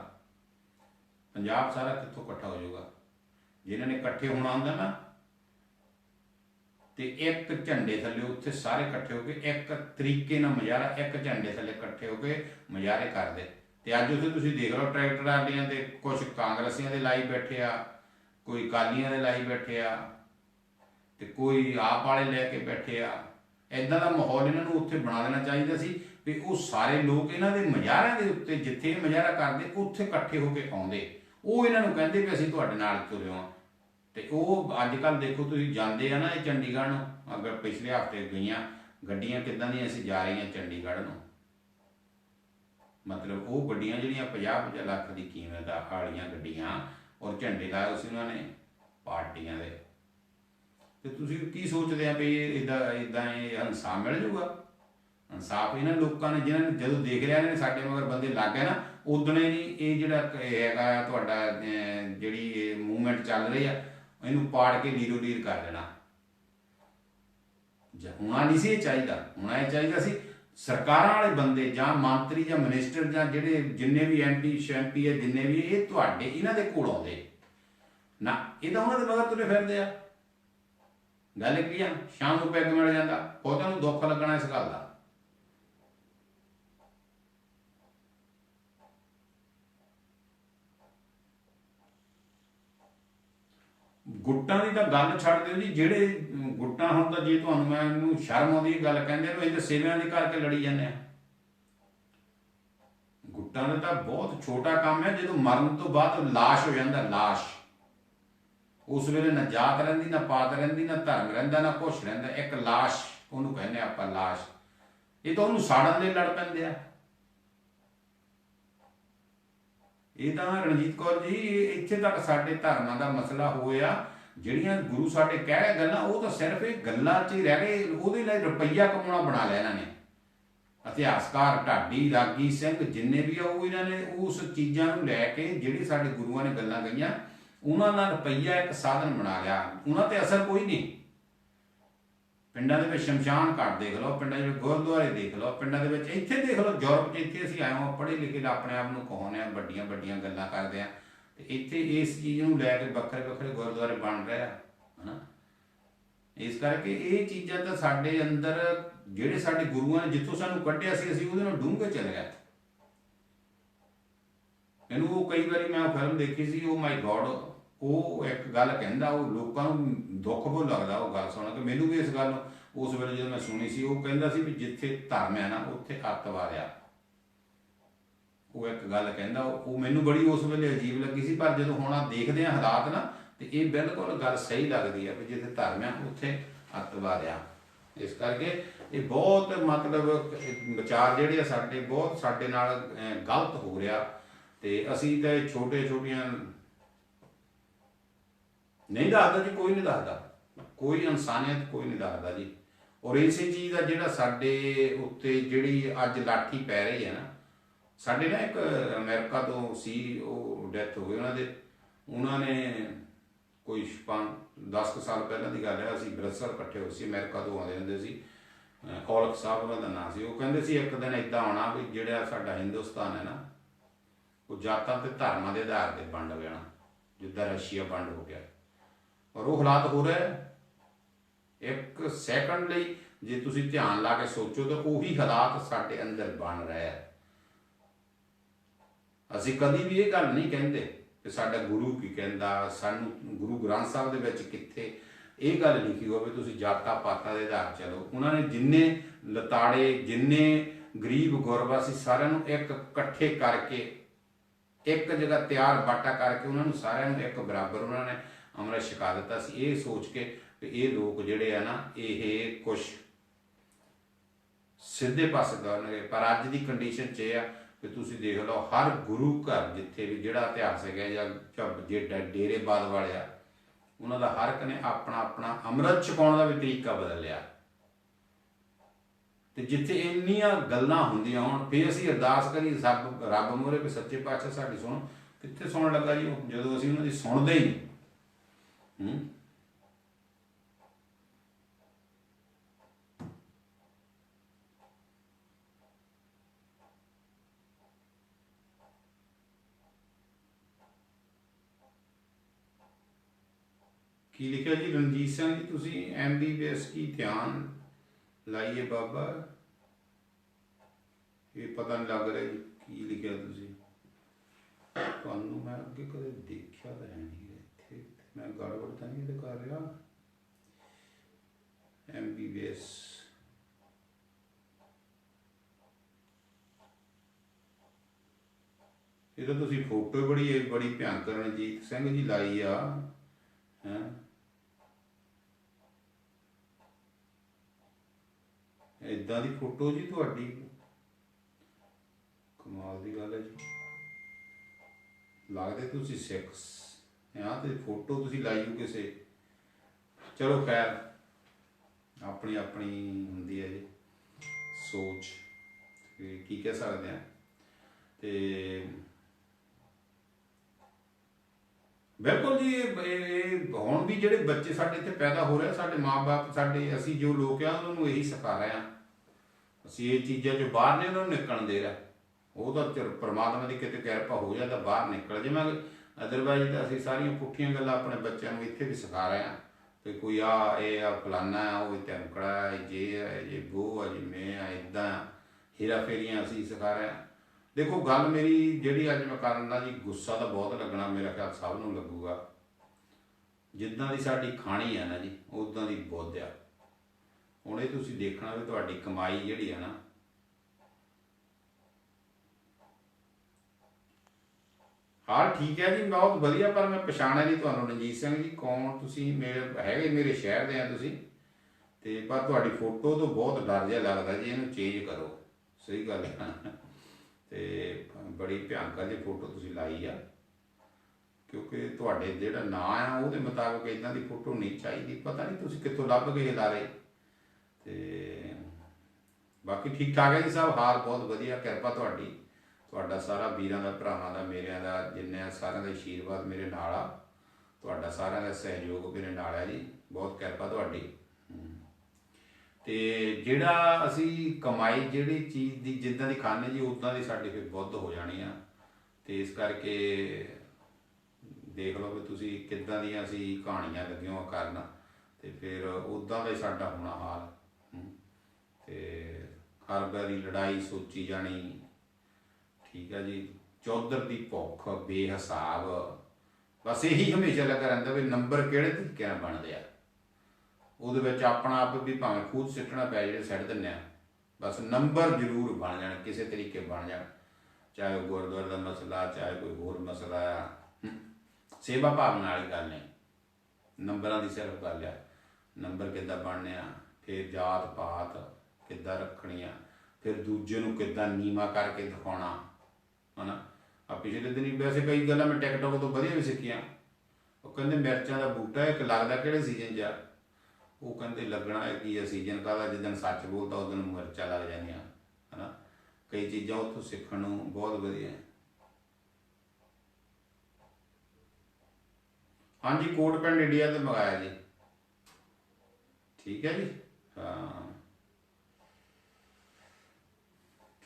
ਪੰਜਾਬ ਸਾਰਾ ਕਿੱਥੋਂ ਇਕੱਠਾ ਹੋ ਜਾਊਗਾ? ਜਿਨ੍ਹਾਂ ਨੇ ਇਕੱਠੇ ਹੋਣਾ ਹੁੰਦਾ ਨਾ, ਤੇ ਇੱਕ ਝੰਡੇ ਥੱਲੇ ਉੱਥੇ ਸਾਰੇ ਇਕੱਠੇ ਹੋ ਕੇ ਇੱਕ ਤਰੀਕੇ ਨਾਲ ਮੁਜ਼ਾਹਰਾ, ਇੱਕ ਝੰਡੇ ਥੱਲੇ ਇਕੱਠੇ ਹੋ ਕੇ ਮੁਜ਼ਾਹਰੇ ਕਰਦੇ। ਤੇ ਅੱਜ ਉੱਥੇ ਤੁਸੀਂ ਦੇਖ ਲਓ ਟਰੈਕਟਰ ਵਾਲਿਆਂ ਦੇ ਕੁਛ ਕਾਂਗਰਸੀਆਂ ਦੇ ਲਾਈ ਬੈਠੇ ਆ, ਕੋਈ ਅਕਾਲੀਆਂ ਦੇ ਲਾਈ ਬੈਠੇ ਆ, ਤੇ ਕੋਈ ਆਪ ਵਾਲੇ ਲੈ ਕੇ ਬੈਠੇ ਆ। ਇੱਦਾਂ ਦਾ ਮਾਹੌਲ ਇਹਨਾਂ ਨੂੰ ਉੱਥੇ ਬਣਾ ਦੇਣਾ ਚਾਹੀਦਾ ਸੀ ਵੀ ਉਹ ਸਾਰੇ ਲੋਕ ਇਹਨਾਂ ਦੇ ਮੁਜ਼ਾਹਰਿਆਂ ਦੇ ਉੱਤੇ, ਜਿੱਥੇ ਇਹ ਮੁਜ਼ਾਹਰਾ ਕਰਦੇ ਉੱਥੇ ਇਕੱਠੇ ਹੋ ਕੇ ਆਉਂਦੇ। ਉਹ ਇਹਨਾਂ ਨੂੰ ਕਹਿੰਦੇ ਵੀ ਅਸੀਂ ਤੁਹਾਡੇ ਨਾਲ ਤੁਰੇ ਹਾਂ। ਤੇ ਉਹ ਅੱਜ ਕੱਲ੍ਹ ਦੇਖੋ ਤੁਸੀਂ ਜਾਂਦੇ ਆ ਨਾ ਇਹ ਚੰਡੀਗੜ੍ਹ ਨੂੰ, ਅਗਰ ਪਿਛਲੇ ਹਫ਼ਤੇ ਗਈਆਂ ਗੱਡੀਆਂ ਕਿੱਦਾਂ ਦੀਆਂ ਅਸੀਂ ਜਾ ਰਹੀਆਂ ਚੰਡੀਗੜ੍ਹ ਨੂੰ, ਮਤਲਬ ਉਹ ਗੱਡੀਆਂ ਜਿਹੜੀਆਂ 50-50 ਲੱਖ ਦੀ ਕੀਮਤ ਆ ਵਾਲੀਆਂ ਗੱਡੀਆਂ, ਔਰ ਝੰਡੇ ਲਾਏ ਸੀ ਉਹਨਾਂ ਨੇ ਪਾਰਟੀਆਂ ਦੇ। ਤੇ ਤੁਸੀਂ ਕੀ ਸੋਚਦੇ ਆ ਵੀ ਇੱਦਾਂ ਇਹ ਇਨਸਾਫ ਮਿਲ ਜੂਗਾ? ਇਨਸਾਫ ਇਹਨਾਂ ਲੋਕਾਂ ਨੇ ਜਿਹਨਾਂ ਨੇ ਜਦੋਂ ਦੇਖ ਲਿਆ ਨੇ ਸਾਡੇ ਮਗਰ ਬੰਦੇ ਲੱਗ ਗਏ ਨਾ, ਉਦਣੇ ਨਹੀਂ ਇਹ ਜਿਹੜਾ ਹੈਗਾ ਤੁਹਾਡਾ ਜਿਹੜੀ ਇਹ ਮੂਵਮੈਂਟ ਚੱਲ ਰਹੀ ਆ ਇਹਨੂੰ ਪਾੜ ਕੇ ਲੀਰੋ ਲੀਰ ਕਰ ਦੇਣਾ। ਹੋਣਾ ਨਹੀਂ ਸੀ ਇਹ ਚਾਹੀਦਾ। ਹੋਣਾ ਇਹ ਚਾਹੀਦਾ ਸੀ ਸਰਕਾਰਾਂ ਵਾਲੇ ਬੰਦੇ ਜਾਂ ਮੰਤਰੀ ਜਾਂ ਮਿਨਿਸਟਰ ਜਾਂ ਜਿਹੜੇ ਜਿੰਨੇ ਵੀ ਐਮਪੀ ਸ਼ੈਂਪੀ ਹੈ ਜਿੰਨੇ ਵੀ, ਇਹ ਤੁਹਾਡੇ ਇਹਨਾਂ ਦੇ ਕੋਲ ਆਉਂਦੇ ਨਾ, ਇਹ ਤਾਂ ਉਹਨਾਂ ਦੇ ਮਗਰ ਤੁਰੇ ਫਿਰਦੇ ਆ। ਗੱਲ ਕੀ ਆ, ਸ਼ਾਮ ਨੂੰ ਪੈਗ ਮਿਲ ਜਾਂਦਾ, ਬਹੁਤਿਆਂ ਨੂੰ ਦੁੱਖ ਲੱਗਣਾ ਇਸ ਗੱਲ ਦਾ। ਗੁੱਟਾਂ ਦੀ ਤਾਂ ਗੱਲ ਛੱਡ ਦਿਓ ਜੀ, ਜਿਹੜੇ ਗੁੱਟਾਂ ਹੁਣ ਤਾਂ ਜੇ ਤੁਹਾਨੂੰ ਮੈਨੂੰ ਸ਼ਰਮ ਆਉਂਦੀ ਗੱਲ ਕਹਿੰਦੇ ਨੂੰ, ਇਹ ਸੇਵਿਆਂ ਦੇ ਕਰਕੇ ਲੜੀ ਜਾਂਦੇ ਆ। ਗੁੱਟਾਂ ਦਾ ਤਾਂ ਬਹੁਤ ਛੋਟਾ ਕੰਮ ਹੈ। ਜਦੋਂ ਮਰਨ ਤੋਂ ਬਾਅਦ ਲਾਸ਼ ਹੋ ਜਾਂਦਾ, ਲਾਸ਼, ਉਸ ਵੇਲੇ ਨਾ ਜਾਤ ਰਹਿੰਦੀ, ਨਾ ਪਾਤ ਰਹਿੰਦੀ, ਨਾ ਧਰਮ ਰਹਿੰਦਾ, ਨਾ ਕੁਛ ਰਹਿੰਦਾ, ਇੱਕ ਲਾਸ਼ ਉਹਨੂੰ ਕਹਿੰਦੇ ਆਪਾਂ ਲਾਸ਼। ਇਹ ਤਾਂ ਉਹਨੂੰ ਸਾੜਨ ਦੇ ਲੜ ਪੈਂਦੇ ਆ। ਇਹ ਤਾਂ ਰਣਜੀਤ ਕੌਰ ਜੀ ਇੱਥੇ ਤੱਕ ਸਾਡੇ ਧਰਮਾਂ ਦਾ ਮਸਲਾ ਹੋਇਆ, ਜਿਹੜੀਆਂ ਗੁਰੂ ਸਾਡੇ ਕਹਿ ਰਹੇ ਗੱਲਾਂ ਉਹ ਤਾਂ ਸਿਰਫ ਇਹ ਗੱਲਾਂ 'ਚ ਹੀ ਰਹਿ ਗਏ। ਉਹਦੇ ਲਈ ਰੁਪਈਆ ਕਮਾਉਣਾ ਬਣਾ ਲਿਆ ਇਹਨਾਂ ਨੇ। ਇਤਿਹਾਸਕਾਰ ਢਾਡੀ ਰਾਗੀ ਸਿੰਘ ਜਿੰਨੇ ਵੀ ਆ ਉਹ ਇਹਨਾਂ ਨੇ ਉਸ ਚੀਜ਼ਾਂ ਨੂੰ ਲੈ ਕੇ ਜਿਹੜੀ ਸਾਡੇ ਗੁਰੂਆਂ ਨੇ ਗੱਲਾਂ ਕਹੀਆਂ ਉਹਨਾਂ ਦਾ ਰੁਪਈਆ ਇੱਕ ਸਾਧਨ ਬਣਾ ਲਿਆ। ਉਹਨਾਂ ਤੇ ਅਸਰ ਕੋਈ ਨਹੀਂ। ਪਿੰਡਾਂ ਦੇ ਵਿੱਚ ਸ਼ਮਸ਼ਾਨ ਘਾਟ ਦੇਖ ਲਓ, ਪਿੰਡਾਂ ਦੇ ਗੁਰਦੁਆਰੇ ਦੇਖ ਲਓ, ਪਿੰਡਾਂ ਦੇ ਵਿੱਚ ਇੱਥੇ ਦੇਖ ਲਓ, ਯੂਰਪ 'ਚ ਇੱਥੇ ਅਸੀਂ ਆਏ ਹਾਂ ਪੜ੍ਹੇ ਲਿਖੇ ਆਪਣੇ ਆਪ ਨੂੰ ਕਹਾਉਂਦੇ ਹਾਂ ਵੱਡੀਆਂ ਵੱਡੀਆਂ ਗੱਲਾਂ ਕਰਦੇ ਹਾਂ, ਤੇ ਇੱਥੇ ਇਸ ਚੀਜ਼ ਨੂੰ ਲੈ ਕੇ ਵੱਖਰੇ ਵੱਖਰੇ ਗੁਰਦੁਆਰੇ ਬਣ ਰਹੇ ਆ, ਹੈ ਨਾ। ਇਸ ਕਰਕੇ ਇਹ ਚੀਜ਼ਾਂ ਤਾਂ ਸਾਡੇ ਅੰਦਰ ਜਿਹੜੇ ਸਾਡੇ ਗੁਰੂਆਂ ਨੇ ਜਿੱਥੋਂ ਸਾਨੂੰ ਕੱਢਿਆ ਸੀ ਅਸੀਂ ਉਹਦੇ ਨਾਲ ਡੂੰਘੇ ਚਲੇ ਗਏ। ਮੈਨੂੰ ਉਹ ਕਈ ਵਾਰੀ ਮੈਂ ਫਿਲਮ ਦੇਖੀ ਸੀ ਉਹ ਮਾਈ ਗੋਡ, ਉਹ ਇੱਕ ਗੱਲ ਕਹਿੰਦਾ, ਉਹ ਲੋਕਾਂ ਨੂੰ ਦੁੱਖ ਬਹੁਤ ਲੱਗਦਾ ਉਹ ਗੱਲ ਸੁਣ ਕੇ। ਮੈਨੂੰ ਵੀ ਇਸ ਗੱਲ ਉਸ ਵੇਲੇ ਜਦੋਂ ਮੈਂ ਸੁਣੀ ਸੀ, ਉਹ ਕਹਿੰਦਾ ਸੀ ਵੀ ਜਿੱਥੇ ਧਰਮ ਹੈ ਨਾ ਉੱਥੇ ਅੱਤਵਾਦ ਆ। ਉਹ ਇੱਕ ਗੱਲ ਕਹਿੰਦਾ, ਉਹ ਮੈਨੂੰ ਬੜੀ ਉਸ ਵੇਲੇ ਅਜੀਬ ਲੱਗੀ ਸੀ, ਪਰ ਜਦੋਂ ਹੁਣ ਆ ਦੇਖਦੇ ਹਾਂ ਹਾਲਾਤ ਨਾ, ਤੇ ਇਹ ਬਿਲਕੁਲ ਗੱਲ ਸਹੀ ਲੱਗਦੀ ਹੈ ਵੀ ਜਿੱਥੇ ਧਰਮ ਆ ਉੱਥੇ ਅੱਤਵਾਦ ਆ। ਇਸ ਕਰਕੇ ਇਹ ਬਹੁਤ ਮਤਲਬ ਵਿਚਾਰ ਜਿਹੜੇ ਆ ਸਾਡੇ ਬਹੁਤ ਸਾਡੇ ਨਾਲ ਗਲਤ ਹੋ ਰਿਹਾ, ਤੇ ਅਸੀਂ ਤਾਂ ਛੋਟੀਆਂ ਨਹੀਂ ਦੱਸਦਾ ਜੀ, ਕੋਈ ਨਹੀਂ ਦੱਸਦਾ, ਕੋਈ ਇਨਸਾਨੀਅਤ ਕੋਈ ਨਹੀਂ ਦੱਸਦਾ ਜੀ। ਔਰ ਇਸੇ ਚੀਜ਼ ਦਾ ਜਿਹੜਾ ਸਾਡੇ ਉੱਤੇ ਜਿਹੜੀ ਅੱਜ ਲਾਠੀ ਪੈ ਰਹੀ ਹੈ ਨਾ, ਸਾਡੇ ਨਾ ਇੱਕ ਅਮਰੀਕਾ ਤੋਂ ਸੀ, ਉਹ ਡੈਥ ਹੋ ਗਈ ਉਹਨਾਂ ਨੇ ਕੋਈ 10 ਸਾਲ ਪਹਿਲਾਂ ਦੀ ਗੱਲ ਹੈ। ਅਸੀਂ ਬ੍ਰਸਲ ਇਕੱਠੇ ਹੋਏ ਸੀ, ਅਮਰੀਕਾ ਤੋਂ ਆਉਂਦੇ ਹੁੰਦੇ ਸੀ, ਔਲਖ ਸਾਹਿਬ ਉਹਨਾਂ ਦਾ ਨਾਂ ਸੀ। ਉਹ ਕਹਿੰਦੇ ਸੀ ਇੱਕ ਦਿਨ ਇੱਦਾਂ ਆਉਣਾ ਵੀ ਜਿਹੜਾ ਸਾਡਾ ਹਿੰਦੁਸਤਾਨ ਹੈ ਨਾ ਉਹ ਜਾਤਾਂ ਤੇ ਧਰਮਾਂ ਦੇ ਆਧਾਰ ਤੇ ਵੰਡ ਹੋ ਜਾਣਾ, ਜਿੱਦਾਂ ਰਸ਼ੀਆ ਵੰਡ ਹੋ ਗਿਆ। ਔਰ ਉਹ ਹਾਲਾਤ ਹੋ ਰਿਹਾ। ਇੱਕ ਸੈਕਿੰਡ ਲਈ ਜੇ ਤੁਸੀਂ ਧਿਆਨ ਲਾ ਕੇ ਸੋਚੋ ਤਾਂ ਉਹੀ ਹਾਲਾਤ ਸਾਡੇ ਅੰਦਰ ਬਣ ਰਹੇ ਆ। ਅਸੀਂ ਕਦੀ ਵੀ ਇਹ ਗੱਲ ਨਹੀਂ ਕਹਿੰਦੇ ਕਿ ਸਾਡਾ ਗੁਰੂ ਕੀ ਕਹਿੰਦਾ, ਸਾਨੂੰ ਗੁਰੂ ਗ੍ਰੰਥ ਸਾਹਿਬ ਦੇ ਵਿੱਚ ਕਿੱਥੇ ਇਹ ਗੱਲ ਲਿਖੀ ਹੋਵੇ ਤੁਸੀਂ ਜਾਤਾਂ ਪਾਤਾਂ ਦੇ ਆਧਾਰ ਚਲੋ। ਉਹਨਾਂ ਨੇ ਜਿੰਨੇ ਲਤਾੜੇ ਜਿੰਨੇ ਗਰੀਬ ਗੁਰਬਾ ਸੀ ਸਾਰਿਆਂ ਨੂੰ ਇੱਕ ਇਕੱਠੇ ਕਰਕੇ ਇੱਕ ਜਗ੍ਹਾ ਤਿਆਰ ਬਾਟਾ ਕਰਕੇ ਉਹਨਾਂ ਨੂੰ ਸਾਰਿਆਂ ਨੂੰ ਇੱਕ ਬਰਾਬਰ ਉਹਨਾਂ ਨੇ ਅੰਮ੍ਰਿਤ ਛਕਾ ਦਿੱਤਾ ਸੀ, ਇਹ ਸੋਚ ਕੇ कि ये लोग जिहड़े आ ना ये कुछ सीधे पासे करनगे। पर अज की कंडीशन च यह आ कि तुसीं देख लो हर गुरु घर जिथे भी जिहड़ा इतिहासक है या जे डेरेबाद वाले आ उन्हां दा हर एक ने अपना अपना अमृत छकाउण दा भी तरीका बदल लिया। तो जिथे इन्नियां गल्लां हुंदियां होण फिर असीं अरदास करिए सब रब मूहरे कि सच्चे पातशाह साडी सुण, कित्थे सुणन लगा जी जदों असीं उन्हां दी सुणदे ही नहीं। की लिखिया जी रणजीत सिंह जी तुसीं MBBS की ध्यान लाइए बाबा, ये पता नहीं लग रहा जी की लिखिया तुसीं। तुहानूं मैं अगे कदे देखिया तो है नहीं इत्थे, मैं गड़बड़ तो नहीं इहदे कर रहा। MBBS ये तो तुसीं फोटो बड़ी भयंकर रणजीत सिंह जी लाई आ है। इदां दी फोटो जी तुहाडी कमाल दी गल है जी, लगदे तुसीं सिख हाँ तो फोटो तुसीं लाई हो किसे। चलो खैर अपनी अपनी हुंदी है जी सोच, की कह सकते हैं। तो बिल्कुल जी हुण भी जिहड़े बच्चे साडे इत्थे पैदा हो रहे साडे माँ बाप साडे असीं जो लोग आ उन्हां नूं यही सिखा रहे हैं। असीं ये चीज़ां चों बाहर नहीं उन्होंने निकलण दे रहे। वो तो चल परमात्मा की किते किरपा हो जाए तो बाहर निकल जावांगे, अदरवाइज तो असीं सारियां पुट्ठियां गल्लां अपने बच्चों नूं इत्थे भी सिखा रहे हैं कि कोई आ फलाना है वो धमकड़ा है जे वो है जी मैं इदां हेरा फेरियां असीं सिखा रहे हैं। देखो गल मेरी जिहड़ी अज मैं करना जी गुस्सा तो बहुत लगना, मेरा ख्याल सब नूं लगूगा। जिद्दां दी साडी खाणी है ना जी उदां दी बुद्ध आ। हुण ये तुसीं देखना भी तुहाडी कमाई जिहड़ी है ना हाल ठीक है जी बहुत वधिया, पर मैं पछाणिया नहीं तुहानूं रणजीत सिंह जी कौन तुसीं, मेरे शहर दे आ तुसीं ते पर तुहाडी फोटो तो बहुत डर जिहा लगदा जी, इहनूं चेंज करो। सही गल है तो बड़ी भयंकर जी फोटो तुसीं लाई आ, क्योंकि तुहाडे जिहड़ा नां आ ਉਹਦੇ मुताबिक इदां दी फोटो नहीं चाहिए। पता नहीं तुसीं कित्थों लभ के लारे। तो बाकी ठीक ठाक है जी सब हाल बहुत वधिया, किरपा तुहाडी तुहाडा सारा वीरां दा भरावां दा मेरिਆਂ दा जिन्ने सारिਆਂ ਦਾ आशीर्वाद मेरे नाल आ, तुहाडा सारिਆਂ ਦਾ सहयोग मेरे नाल है जी, बहुत किरपा तुहाडी। ते जिहड़ा असीं कमाई जिहड़ी चीज़ दी जिद्दां दी खाने जी उदां दी साडी फिर बुद्ध हो जानी आ। ते इस करके देख लो कि तुसीं किद्दां दियां असीं कहानियां लगे हो करन ते फिर उदां दा ही साडा होना हाल। ते हर बारी लड़ाई सोची जानी, ठीक है जी, चौधर की भुख बेहिसाब, बस यही हमेशा लगा रहिंदा भी नंबर किहड़े तरीके नाल बनदे आ। ਉਹਦੇ ਵਿੱਚ अपना आप भी भावें खूद सिੱਟਣਾ ਪੈ ਜਿਹੜੇ ਸਿੱਟ ਦਿੰਦੇ ਆ, बस नंबर जरूर बन जाए किसी तरीके बन जाए, चाहे वो गुरुद्वारे का मसला चाहे कोई होर मसला आ। सेवा भावना वाली गल नहीं, नंबरां की सिर्फ गल आ। नंबर किद्दां बनने आ, फिर जात पात किद्दां रखनी आ, फिर दूजे नूं किद्दां नीवा करके दिखाउणा है ना। पिछले दिन वैसे कई गल्लां मैं टिकटॉक तो वधिया भी सिੱਖੀਆਂ। वो कहते मिर्चां का बूटा एक लगदा किहड़े सीजन च आ, वो कहते लगना है कि यह सीजन का जिस सच बोलता उस दिन मिर्चा लग जानिया है ना। कई चीज़ां उत्थों सीखण नूं बहुत वधिया। हाँ जी कोट पेंट इंडिया तो मंगाया जी, ठीक है जी। हाँ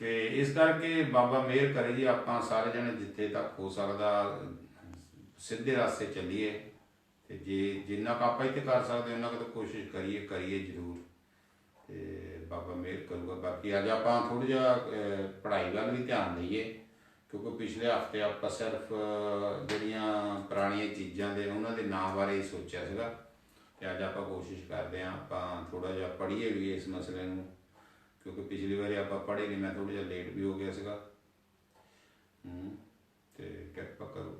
तो इस करके बाबा मेहर करे जी आपां सारे जने जिथे तक हो सकदा सीधे रास्ते चलीए, तो जे जिन्ना क आपां इत्थे कर सकते उन्ना क तो कोशिश करिए जरूर, तो बाबा मेहर करूगा। बाकी अज आपां थोड़ा जिहा पढ़ाई वाल भी ध्यान दईए, क्योंकि पिछले हफ्ते आप सिर्फ जिहड़ियां पुरानियां चीज़ां दे उन्हां दे नाम बारे ही सोचिया सीगा, ते अज आपां कोशिश करते हैं आपां थोड़ा जिहा पढ़ीए भी इस मसले नूं, क्योंकि पिछली बारी आपां पढ़े नहीं, मैं थोड़ा जिहा लेट भी हो गया सीगा। ते किरपा करो,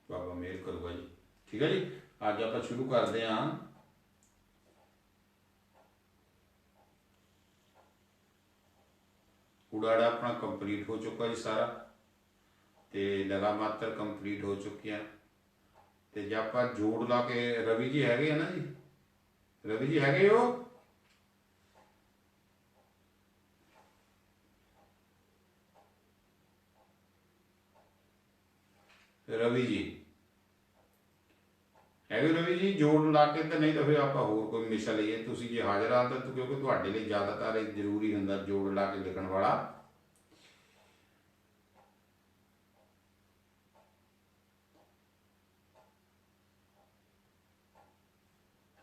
बाबा मेहर करूगा जी। ठीक है जी। अज आप शुरू करते हैं। उड़ाड़ा अपना कंप्लीट हो चुका जी सारा, तो लगा मात्र कंप्लीट हो चुकी हैं। तो जे आप जोड़ ला के, रवि जी है ना जी, रवि जी है हो, रवि जी है रवि जी जोड़ ला के, तो नहीं तो फिर आप होर कोई मिशा लीए। तुम जे हाजिर आ तो क्योंकि ਤੁਹਾਡੇ ਲਈ ज़्यादातर जरूरी होंगे जोड़ ला के लिखण वाला।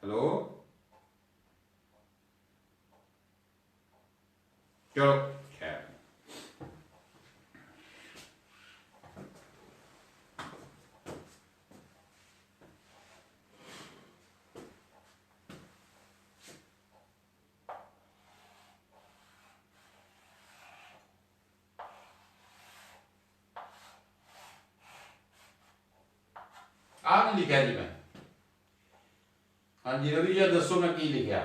हेलो, चलो खैर, आप लिखा जी मैं। हाँ जी रवि जी दसो मैं की लिखा।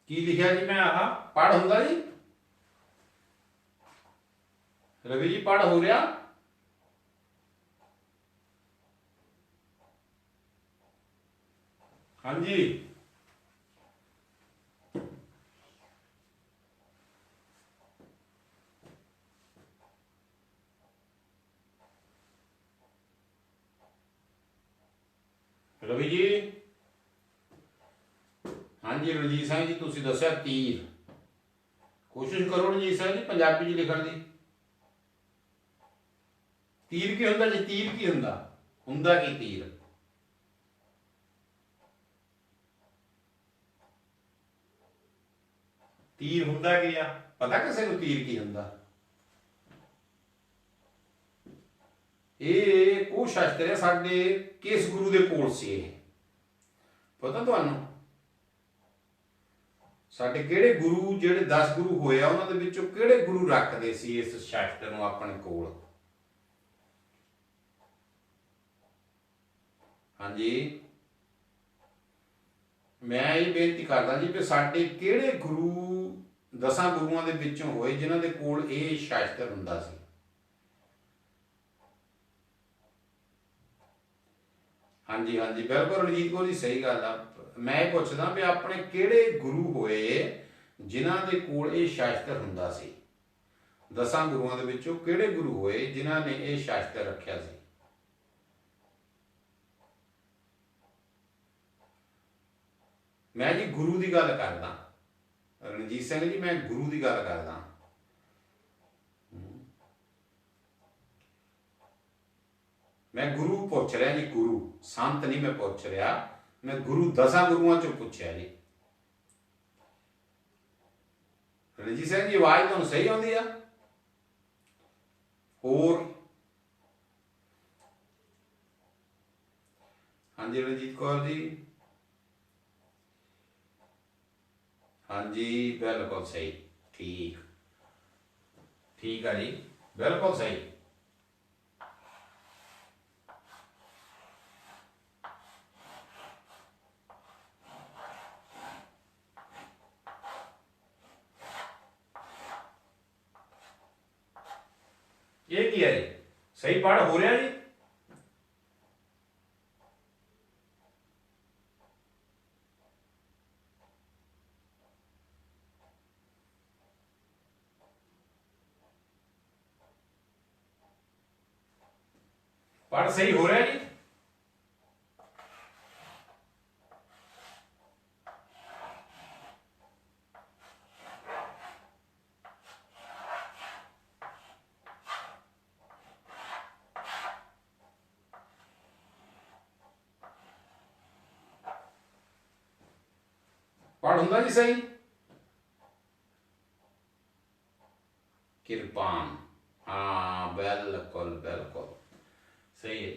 की लिखा जी मैं, आह पढ़ होंगे जी, रवि जी पढ़ हो रहा। हाँ जी रवि जी। हाँ जी रणजीत सिंह जी, तुम दसिया तीर, कोशिश करो रणजीत सिंह जी पंजाबी च लिखण की। तीर की हुंदा जी, तीर की हुंदा, हुंदा की तीर? तीर हुंदा की आ, पता किसी को तीर की हुंदा? ये को शास्त्र है साडे किस गुरु दे कोल सी, ये पता तुहानू? साडे किहड़े गुरु, जिहड़े 10 गुरु होए आ उन्हां दे विचों किहड़े गुरु रखदे सी इस शास्त्र नूं अपने कोल? हाँ जी, मैं ये बेनती करदा जी कि साडे किहड़े गुरु 10 गुरुआं दे विचों होए जिन्हां दे कोल ये शास्त्र हुंदा सी? हाँ जी हाँ जी बिल्कुल रणजीत कौर जी, सही गल आ। मैं ये पुछदा भी अपने किहड़े गुरु होए जिन्हां दे कोल ये शास्त्र हुंदा सी? 10 गुरुआं दे विचों किहड़े गुरु होए जिन्हां ने ये शास्त्र रखिया सी? मैं जी गुरु की गल करदा रणजीत सिंह जी, मैं गुरु की गल करदा। मैं गुरु पुछ रहा जी, गुरु संत नहीं मैं पुछ रहा, मैं गुरु 10 गुरुआं चों पुछया जी। रणजीत सिंह जी आवाज़ तुहानूं सही आउंदी आ? होर? हाँ जी रणजीत कौर जी, हाँ जी बिल्कुल सही, ठीक ठीक है जी, बिल्कुल सही। ये की है जी, सही पढ़ हो रहा जी? पढ़ सही हो रहा जी? पढ़ हुंदा जी सही? किरपान, हाँ बिल्कुल बिल्कुल सही है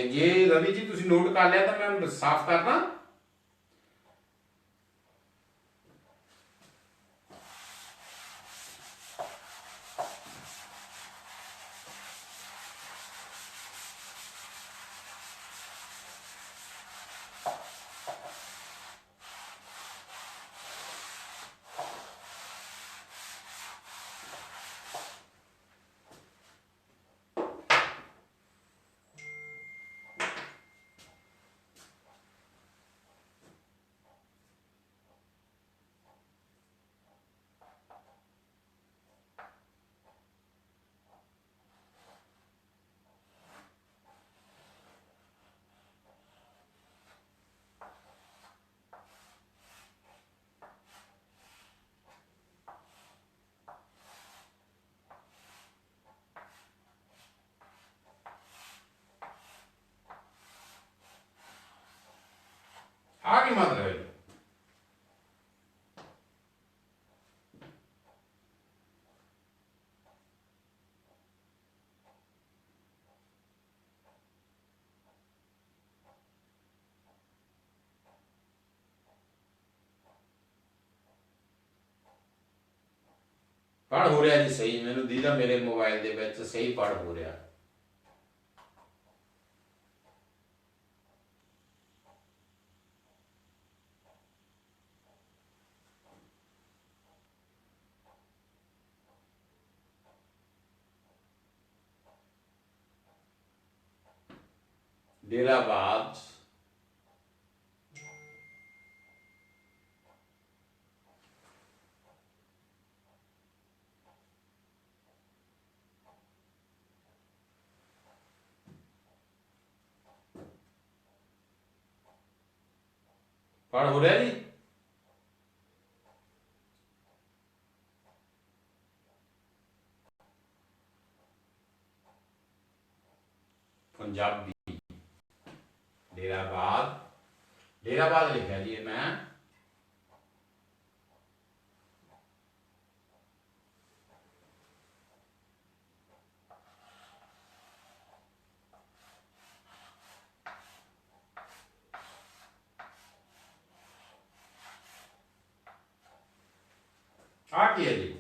जी। जे रवि जी तुसीं नोट कर लिया तो मैं साफ करना। पढ़ हो रहा जी सही, मैंने दीदा मेरे मोबाइल दे विच सही पढ़ हो रहा। डेराबाद पढ़ हो रहा जी। पंजाबी डेराबाद, डेराबाद लिखा जी मैं। आ की है जी?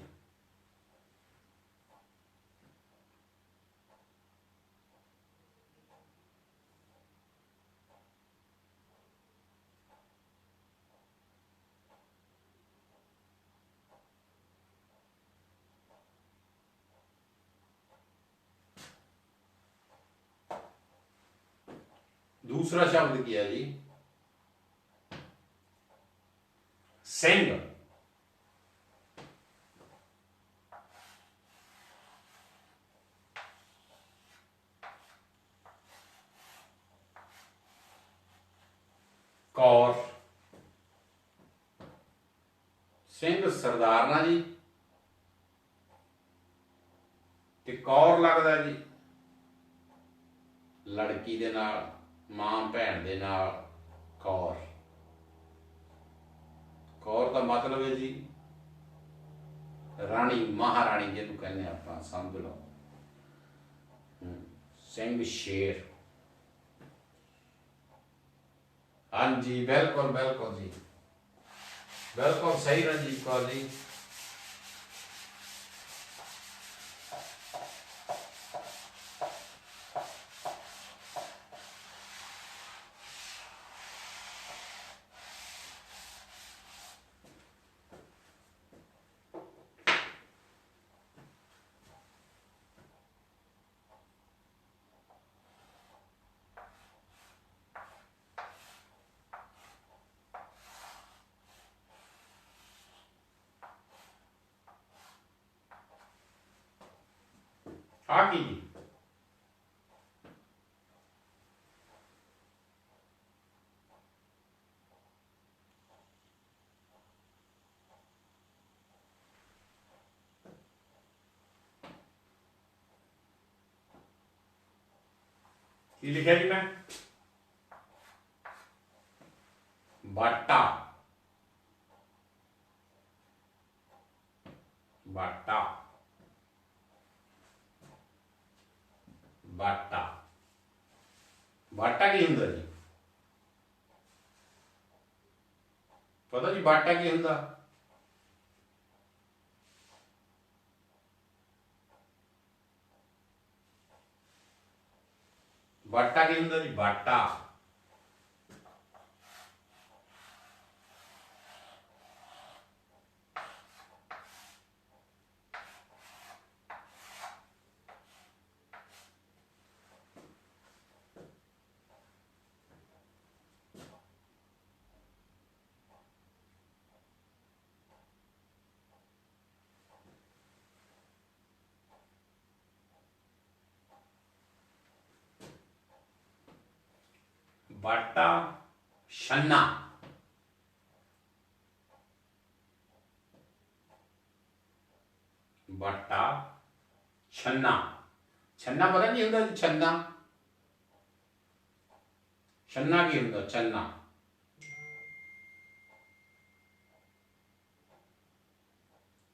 दूसरा शब्द किया जी सिंह। कौर, सिंह सरदार ना जी, ते कौर लगदा जी लड़की दे नाल, मां भैन दे नाल कौर। कौर का मतलब है जी राणी, महाराणी जिन्हों कहने आप समझ लो। सिंह शेर। हाँ जी बिल्कुल बिल्कुल जी, बिल्कुल सही रंजीत कौर जी। आ की जी? की लिखा जी मैं? बाटा, बाटा, बाटा। बाटा की हुंदा जी? पता जी बाटा की हुंदा? बाटा की हुंदा जी? बाटा। बाटा छन्ना, बाटा छन्ना। छन्ना पता की हुंदा जी? छन्ना, छन्ना की हुंदा? छन्ना,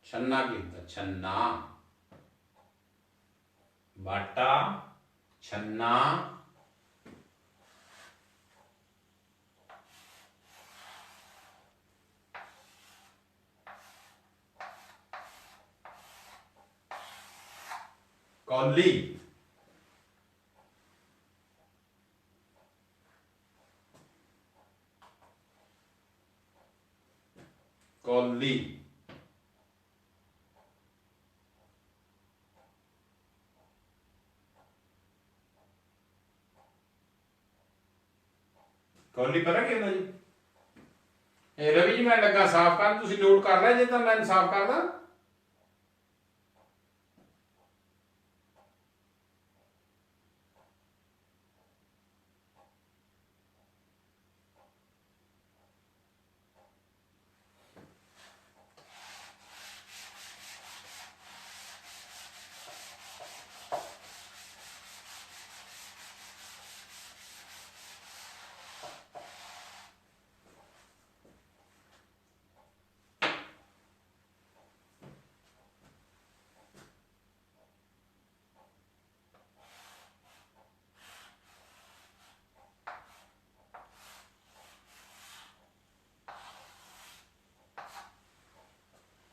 छन्ना की हुंदा? छन्ना, बाटा छन्ना। कौली, कौली, कौली पता क्या ਹੁੰਦਾ ਜੀ? ਇਹ ਰਵੀ ਜੀ ਮੈਂ ਲੱਗਾ ਸਾਫ਼ ਕਰਨ, ਤੁਸੀਂ ਨੋਟ ਕਰ ਲਿਆ ਜੇ ਤਾਂ ਮੈਂ ਸਾਫ਼ ਕਰਦਾ।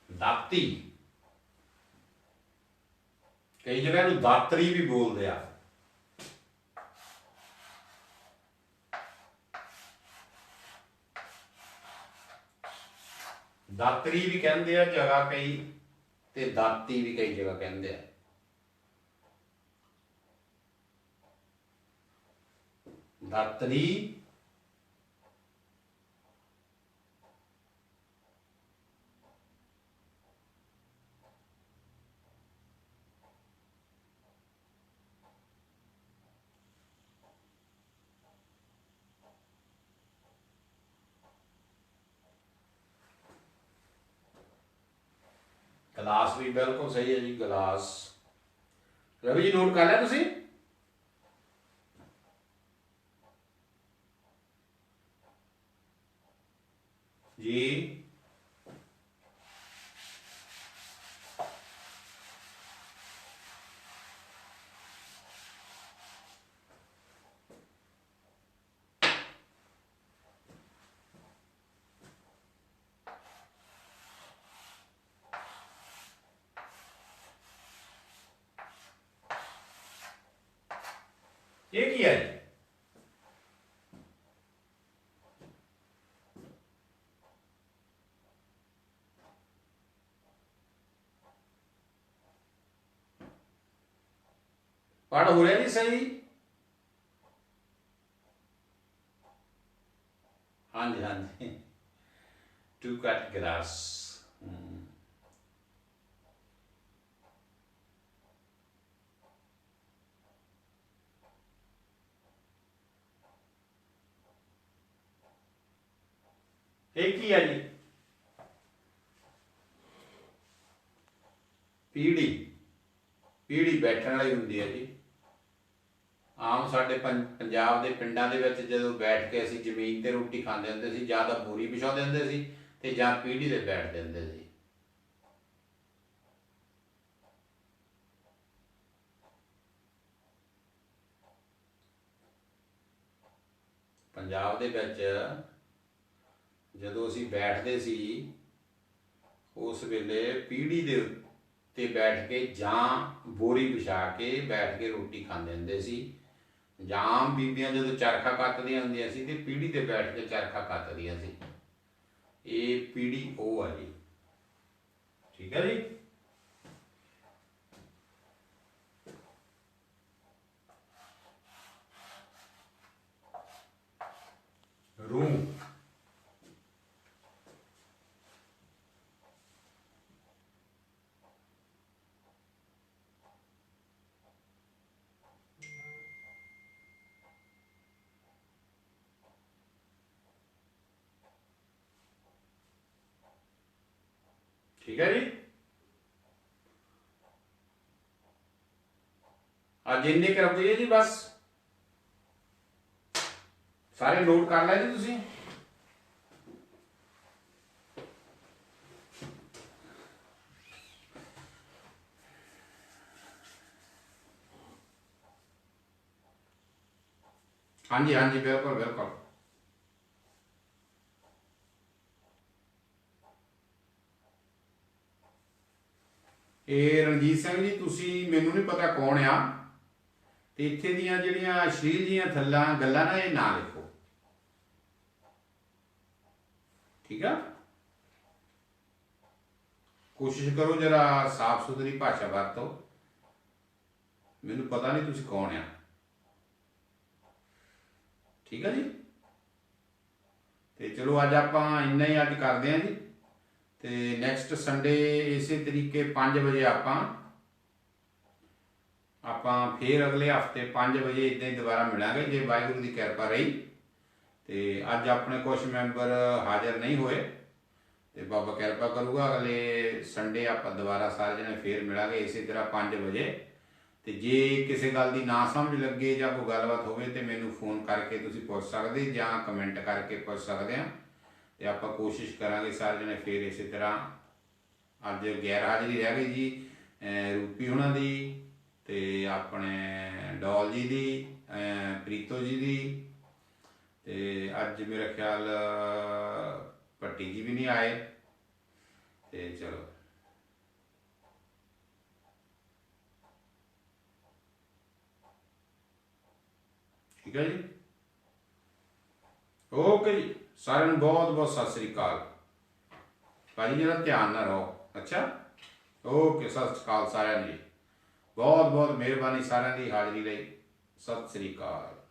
ਦਾਤੀ, ਕਈ ਜਗ੍ਹਾ ਇਹਨੂੰ ਦਾਤਰੀ ਵੀ ਬੋਲਦੇ ਆ। ਦਾਤਰੀ ਵੀ ਕਹਿੰਦੇ ਆ ਜਗ੍ਹਾ ਕਈ, ਤੇ ਦਾਤੀ ਵੀ ਕਈ ਜਗ੍ਹਾ ਕਹਿੰਦੇ ਆ। ਦਾਤਰੀ, ਗਲਾਸ ਵੀ ਬਿਲਕੁਲ ਸਹੀ ਹੈ ਜੀ, ਗਲਾਸ। ਰਵੀ ਜੀ ਨੋਟ ਕਰ ਲਿਆ ਤੁਸੀਂ? ਜੀ ये क्या है? पढ़ हो रहा जी सही? हाँ जी हाँ जी, टू कट ग्रास। एक ही है जी, पीढ़ी। पीढ़ी बैठण वाली हुंदी है जी। आम साडे पंजाब दे पिंडां दे विच जदों बैठ के असीं जमीन ते रोटी खांदे हुंदे सी, जां तां बोरी विछाउंदे हुंदे सी ते जां पीढ़ी ते बैठदे हुंदे सी। पंजाब दे विच जदों असीं बैठदे सी उस वेले पीढ़ी दे उत्ते बैठ के जां बोरी विछा के बैठ के रोटी खांदे हुंदे सी, जां बीबियां जदों चरखा कतदियां हुंदियां सी ते पीढ़ी ते बैठ के चरखा कतदियां सी। ये पीढ़ी ओ है जी, ठीक है जी। रूह, ठीक है जी। आज इन्ने कर दिए जी, बस सारे नोट कर लिया जी तुसीं। हाँ जी हाँ जी, बिल्कुल बिल्कुल। ਇਹ ਰਣਜੀਤ ਸਿੰਘ ਜੀ, ਤੁਸੀਂ ਮੈਨੂੰ ਨਹੀਂ ਪਤਾ ਕੌਣ ਆ, ਤੇ ਇੱਥੇ ਦੀਆਂ ਜਿਹੜੀਆਂ ਅਸ਼ਲੀਲ ਜੀਆਂ ਥੱਲਾਂ ਗੱਲਾਂ ਨਾ ਇਹ ਨਾ ਲਿਖੋ, ਠੀਕ ਆ। ਕੋਸ਼ਿਸ਼ ਕਰੋ ਜਰਾ ਸਾਫ ਸੁਥਰੀ ਭਾਸ਼ਾ ਵਰਤੋ। ਮੈਨੂੰ ਪਤਾ ਨਹੀਂ ਤੁਸੀਂ ਕੌਣ ਆ, ਠੀਕ ਆ ਜੀ। ਤੇ ਚਲੋ ਅੱਜ ਆਪਾਂ ਇੰਨਾ ਹੀ ਅੱਜ ਕਰਦੇ ਹਾਂ ਜੀ, ਤੇ ਨੈਕਸਟ ਸੰਡੇ ਇਸੇ ਤਰੀਕੇ 5 ਵਜੇ ਆਪਾਂ ਫੇਰ ਅਗਲੇ ਹਫਤੇ 5 ਵਜੇ ਇੱਦਾਂ ਹੀ ਦੁਬਾਰਾ ਮਿਲਾਂਗੇ ਜੇ ਵਾਹਿਗੁਰੂ ਦੀ ਕਿਰਪਾ ਰਹੀ। ਤੇ ਅੱਜ ਆਪਣੇ ਕੁਝ ਮੈਂਬਰ ਹਾਜ਼ਰ ਨਹੀਂ ਹੋਏ, ਤੇ ਬਾਬਾ ਕਿਰਪਾ ਕਰੂਗਾ ਅਗਲੇ ਸੰਡੇ ਆਪਾਂ ਦੁਬਾਰਾ ਸਾਰੇ ਜਣੇ ਫੇਰ ਮਿਲਾਂਗੇ ਇਸੇ ਤਰ੍ਹਾਂ 5 ਵਜੇ। ਤੇ ਜੇ ਕਿਸੇ ਗੱਲ ਦੀ ਨਾ ਸਮਝ ਲੱਗੇ ਜਾਂ ਕੋਈ ਗੱਲਬਾਤ ਹੋਵੇ ਤੇ ਮੈਨੂੰ ਫੋਨ ਕਰਕੇ ਤੁਸੀਂ ਪੁੱਛ ਸਕਦੇ ਜਾਂ ਕਮੈਂਟ ਕਰਕੇ ਪੁੱਛ ਸਕਦੇ ਆ, ਤੇ ਆਪਾਂ ਕੋਸ਼ਿਸ਼ ਕਰਾਂਗੇ ਸਾਰੇ ਜਣੇ ਫੇਰ ਇਸੇ ਤਰ੍ਹਾਂ। ਅੱਜ ਗੈਰ ਹਾਜ਼ਰੀ ਰਹਿ ਗਈ ਜੀ ਰੂਪੀ ਉਹਨਾਂ ਦੀ, ਤੇ ਆਪਣੇ ਡੋਲ ਜੀ ਦੀ, ਪ੍ਰੀਤੋ ਜੀ ਦੀ, ਤੇ ਅੱਜ ਮੇਰਾ ਖਿਆਲ ਭੱਟੀ ਜੀ ਵੀ ਨਹੀਂ ਆਏ। ਤੇ ਚਲੋ ਠੀਕ ਹੈ ਜੀ, ਓਕੇ ਜੀ। ਸਾਰਿਆਂ ਨੂੰ ਬਹੁਤ ਬਹੁਤ ਸਤਿ ਸ੍ਰੀ ਅਕਾਲ ਭਾਜੀ, ਜਰਾ ਧਿਆਨ ਨਾਲ ਰਹੋ। ਅੱਛਾ, ਓਕੇ, ਸਤਿ ਸ੍ਰੀ ਅਕਾਲ ਸਾਰਿਆਂ ਨੂੰ ਜੀ, ਬਹੁਤ ਬਹੁਤ ਮਿਹਰਬਾਨੀ ਸਾਰਿਆਂ ਦੀ ਹਾਜ਼ਰੀ ਲਈ। ਸਤਿ ਸ੍ਰੀ ਅਕਾਲ।